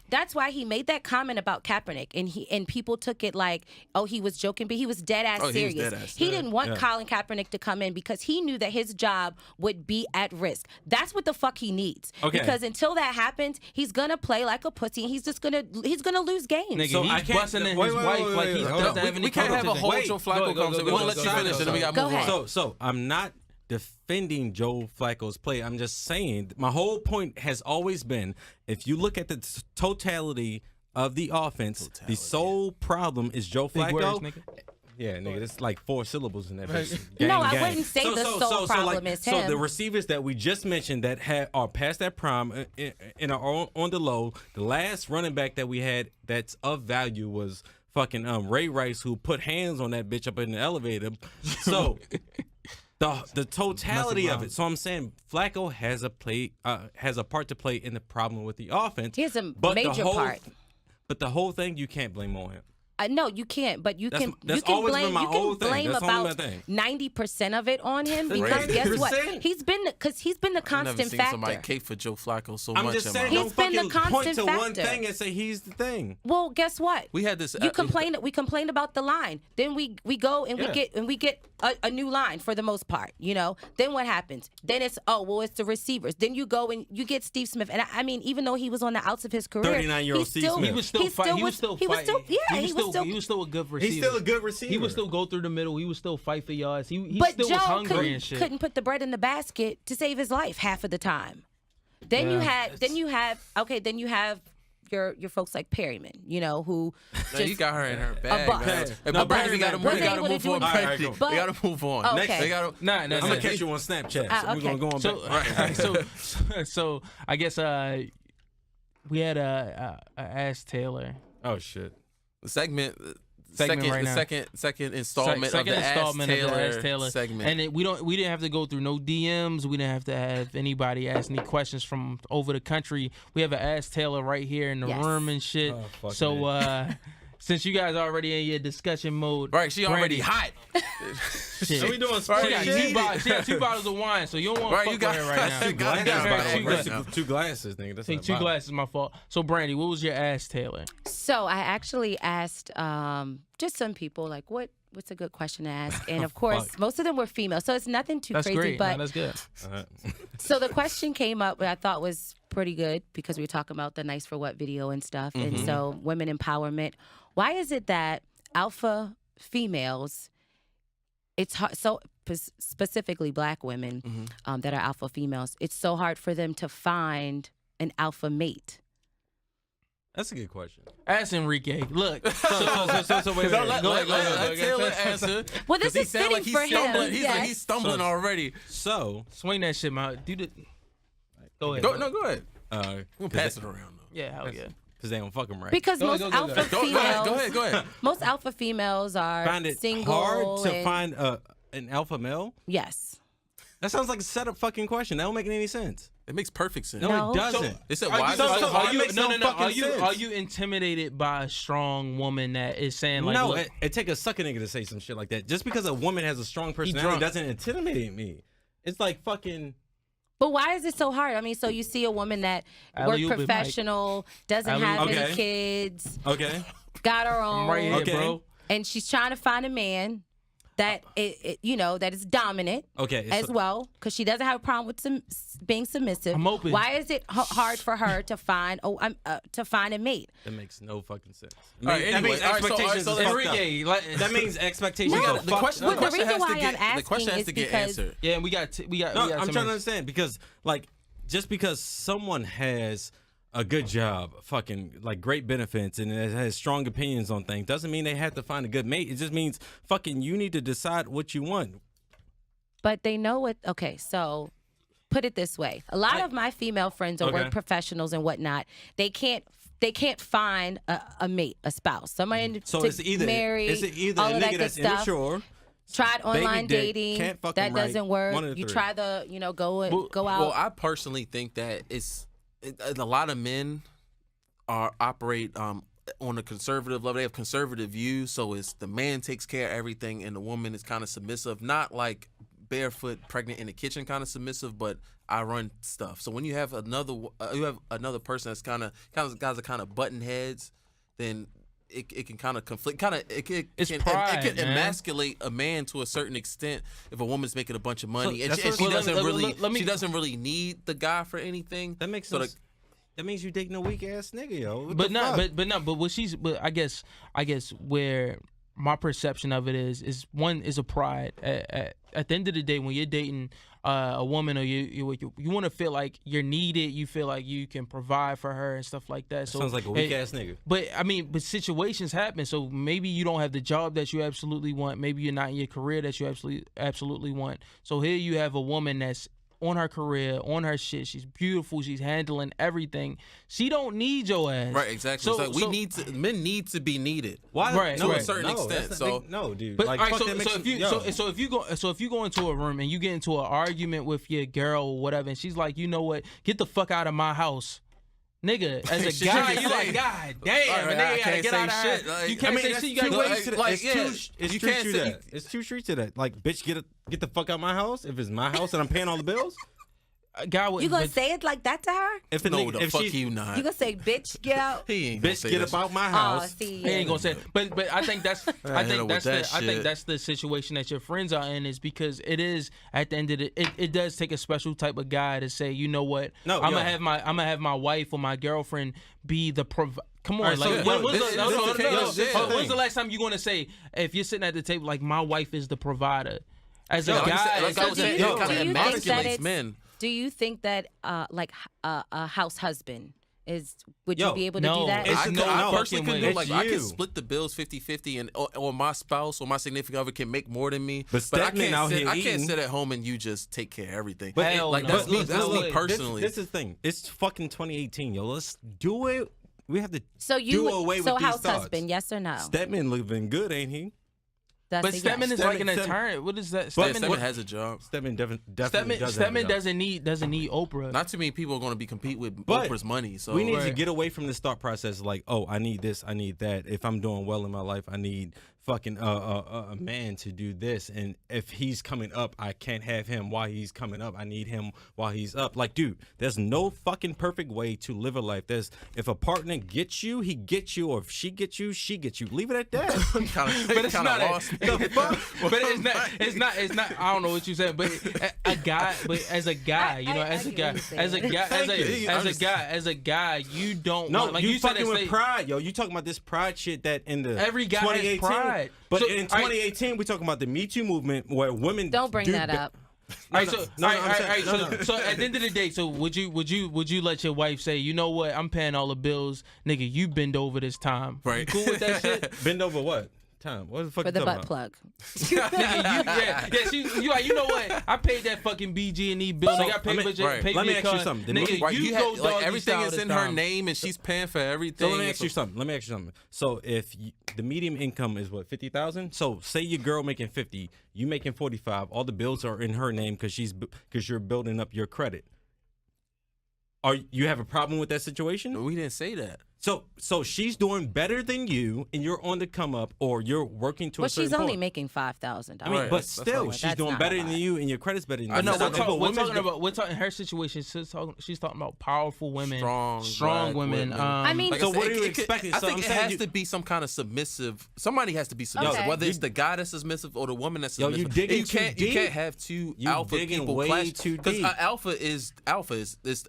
That's why he made that comment about Kaepernick, and people took it like, oh, he was joking. He was dead ass serious. He didn't want Colin Kaepernick to come in because he knew that his job would be at risk. That's what the fuck he needs. Okay. Because until that happens, he's gonna play like a pussy and he's gonna lose games. Nigga, so he's busting in his wife like he doesn't have any. We can't have a whole Joe Flacco conversation. We'll let you finish and then we gotta move on. So I'm not defending Joe Flacco's play. I'm just saying my whole point has always been, if you look at the totality of the offense, the sole problem is Joe Flacco. Yeah, nigga, it's like 4 syllables in that. I wouldn't say the sole problem is him. So the receivers that we just mentioned that are past that prime and are on the low, the last running back that we had that's of value was fucking Ray Rice, who put hands on that bitch up in the elevator. So the totality of it. So I'm saying Flacco has a part to play in the problem with the offense. He has a major part. But the whole thing, you can't blame on him. No, you can't. But you can blame about 90% of it on him because guess what? He's been the constant I've never seen factor. Somebody cape for Joe Flacco so I'm much. Just saying, he's been the constant point to factor. one thing and say he's the thing. Well, guess what? We had this. We complained about the line. Then we go and we get a new line for the most part. You know. Then what happens? Then it's it's the receivers. Then you go and you get Steve Smith. And I mean, even though he was on the outs of his career, 39-year-old Steve Smith. He was still fighting. He was still a good receiver. He's still a good receiver. He would still go through the middle. He would still fight for yards. He but still Joe was hungry and shit. Couldn't put the bread in the basket to save his life half of the time. Then you have your folks like Perryman, you know, who just you got her in her bag. We gotta move on. We gotta move on. Okay. I'm gonna catch you on Snapchat. So we're gonna go on back. So I guess we had a Ask Taylor. Oh shit. Second installment of the Ask Taylor segment. And we didn't have to go through no DMs. We didn't have to have anybody ask any questions from over the country. We have an Ask Taylor right here in the room and shit. Since you guys already in your discussion mode, right? She already hot. Shit. Are we doing she got 2 bottles of wine, so you don't want to fuck with her right now. Two glasses, nigga. That's two glasses, my fault. So, Brandi, what was your Ask Taylor? So I actually asked just some people like, what's a good question to ask? And of course, most of them were female, so it's nothing too crazy. Great. But that's good. So the question came up that I thought was pretty good because we were talking about the Nice for What video and stuff, and so women empowerment. Why is it that alpha females, it's hard, so specifically black women that are alpha females, it's so hard for them to find an alpha mate. That's a good question. Ask Enrique. Look. So wait. Let Taylor answer. Well, this is fitting for him. He's stumbling already. So swing that shit, man. Go ahead. Go ahead. We'll pass it around though. Yeah, hell yeah. Because they don't fuck them right. Because most alpha females. Go ahead. Most alpha females are find it single. Hard to find an alpha male. Yes. That sounds like a setup fucking question. That don't make any sense. It makes perfect sense. No, it doesn't. It said why? Are you intimidated by a strong woman that is saying like? No, it take a sucker nigga to say some shit like that. Just because a woman has a strong personality doesn't intimidate me. It's like fucking. But why is it so hard? I mean, so you see a woman that works professional, doesn't have any kids, got her own, right here, bro, and she's trying to find a man that that is dominant as well, because she doesn't have a problem with being submissive. I'm open. Why is it hard for her to find a mate? That makes no fucking sense. That means expectations. That means expectations. No, the reason why I'm asking is because answered. Yeah, we got. No, I'm trying to understand because just because someone has a good job, fucking like great benefits, and it has strong opinions on things, doesn't mean they have to find a good mate. It just means fucking you need to decide what you want. But they know what. Okay, so put it this way: a lot of my female friends are work professionals and whatnot. They can't find a mate, a spouse, somebody to marry. Is it either all a of nigga that's immature? Tried online dating, that doesn't work. You try the go out. Well, I personally think that a lot of men operate on a conservative level. They have conservative views, so it's the man takes care of everything and the woman is kind of submissive, not like barefoot pregnant in the kitchen kind of submissive, but I run stuff. So when you have another person that's kind of guys are kind of button heads, then it can kind of conflict. It can emasculate a man to a certain extent if a woman's making a bunch of money and she doesn't really need the guy for anything. That makes sense. That means you dating a weak ass nigga, yo. But I guess where my perception of it is a pride. At the end of the day, when you're dating a woman, or you want to feel like you're needed, you feel like you can provide for her and stuff like that. So sounds like a weak ass nigga. But I mean, situations happen. So maybe you don't have the job that you absolutely want. Maybe you're not in your career that you absolutely want. So here you have a woman that's on her career, on her shit. She's beautiful. She's handling everything. She don't need your ass. Right, exactly. Men need to be needed. Why? Right, to a certain extent. No, dude. But if you go into a room and you get into an argument with your girl or whatever, and she's like, you know what, get the fuck out of my house. Nigga, as a guy, you like, God damn, nigga, you gotta get out of shit. You can't say shit. You gotta It's two streets to that. Like, bitch, get the fuck out of my house. If it's my house and I'm paying all the bills. You gonna say it like that to her? If you not. You gonna say, bitch, get out? He ain't bitch, get about my house. He ain't gonna say it. But I think that's the situation that your friends are in, is because it is at the end of it does take a special type of guy to say, you know what? I'm gonna have my wife or my girlfriend be the Come on, like when's the last time you gonna say, if you're sitting at the table, like, my wife is the provider? As a guy, it kind of emasculates men. Do you think that a house husband would you be able to do that? I personally couldn't do, like, I can split the bills 50-50 and or my spouse or my significant other can make more than me. But I can't sit at home and you just take care of everything. But that's me personally. This is the thing. It's fucking 2018, yo. Let's do it. We have to away with these house thoughts. Husband, yes or no? Stedman living good, ain't he? But Stedman is like an attorney. What is that? Stedman has a job. Stedman doesn't need Oprah. Not too many people are going to be compete with Oprah's money. So we need to get away from this thought process. Like, oh, I need this, I need that. If I'm doing well in my life, I need fucking a man to do this. And if he's coming up, I can't have him while he's coming up. I need him while he's up. Like, dude, there's no fucking perfect way to live a life. If a partner gets you, he gets you, or if she gets you, she gets you. Leave it at that. But it's not. But it's not. I don't know what you said, but as a guy, you don't. No, want, like you fucking with pride, yo. You talking about this pride shit that in the every guy 2018, has pride. ahead. But in 2018, we're talking about the Me Too movement where women don't bring that up. So at the end of the day, so would you let your wife say, you know what, I'm paying all the bills, nigga, you bend over this time? Right. You cool with that shit? Bend over what? Time. What the fuck For the butt about? plug. Nigga, you like, you know what? I paid that fucking BG&E bill. Nigga, I paid let me ask you something. Nigga, you go like everything is in her name and she's paying for everything. So let me ask you something. So if the median income is what, 50,000? So say your girl making 50, you making 45. All the bills are in her name because you're building up your credit. You have a problem with that situation? We didn't say that. So she's doing better than you, and you're on the come up, or you're working to a certain point. But she's only making $5,000. I mean, but still, she's doing better than you, and your credit's better than you. I know. We're talking her situation. She's talking about powerful women, strong women. I mean, so what are you expecting? I think it has to be some kind of submissive. Somebody has to be submissive, whether it's the guy that's submissive or the woman that's submissive. You can't have two alpha people clash because alpha is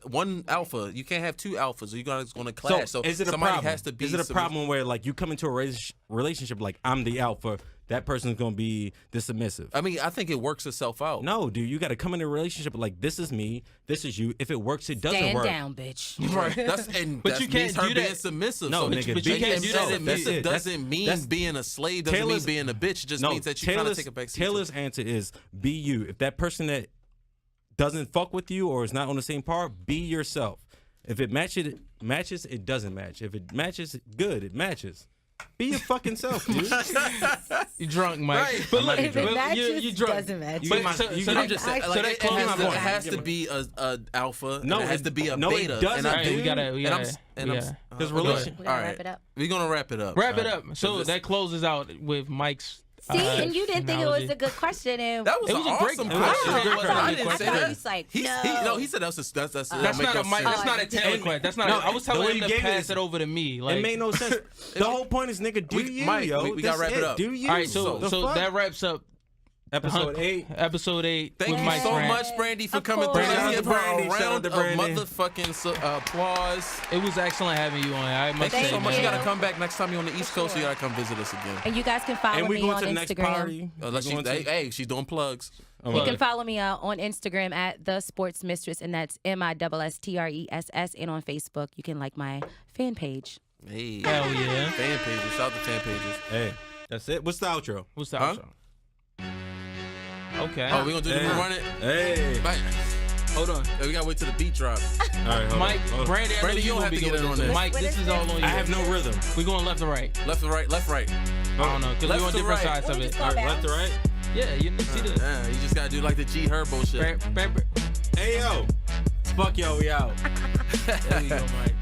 one alpha. You can't have two alphas, or you're going to clash. So is it a somebody problem? has to be. Is it a problem where like you come into a relationship like I'm the alpha, that person's gonna be the submissive? I mean, I think it works itself out. No, dude, you got to come into a relationship like this is me, this is you. If it works, it doesn't work. Stand down, bitch. Right. But you can't her being submissive. No, so nigga, but you can't do that. Submissive Doesn't mean being a slave. Doesn't mean being a bitch. It just means that you kind of take a back seat. Taylor's answer is be you. If that person that doesn't fuck with you or is not on the same par, be yourself. If it matches, it doesn't match. If it matches, good, it matches. Be your fucking self, dude. You drunk, Mike. Right. But look, if it matches, it doesn't match. I'm just saying, it has to be a alpha. No, it has to be a beta. It doesn't. Right, we gotta. Because relation. All right, wrap it up. We're gonna wrap it up. Wrap it up. So that closes out with Mike's. See, and you didn't think it was a good question. And that was an awesome question. I didn't say that. He said that's not a Mike. That's not a Taylor question. That's not. I was telling him to pass it over to me. Like, it made no sense. The whole point is, nigga, do you, Mike, yo? We gotta wrap it up. Do you? All right, so that wraps up episode 8. Episode 8. Thank you so much, Brandi, for coming through. Let's give her a round of motherfucking applause. It was excellent having you on. I must Thank you say, so much. You gotta come back next time you're on the East Coast. You gotta come visit us again. And you guys can follow me on Instagram. Hey, she's doing plugs. You can follow me on Instagram at The SportsMisstress, and that's MISSTRESS, and on Facebook you can like my fan page. Hey, hell yeah, fan pages. Shout out to fan pages. Hey, that's it. What's the outro? Okay. Oh, we gonna do the run it? Hey. Bye. Hold on. We gotta wait till the beat drop. All right, Mike, Brandi, you don't have to get in on this. Mike, this is all on you. I have no rhythm. We going left to right. Left to right. Left right. I don't know, because we on different sides of it. All right, left to right. Yeah, you see this. Yeah, you just gotta do like the G Herbo shit. Hey yo, fuck yo, we out. There you go, Mike.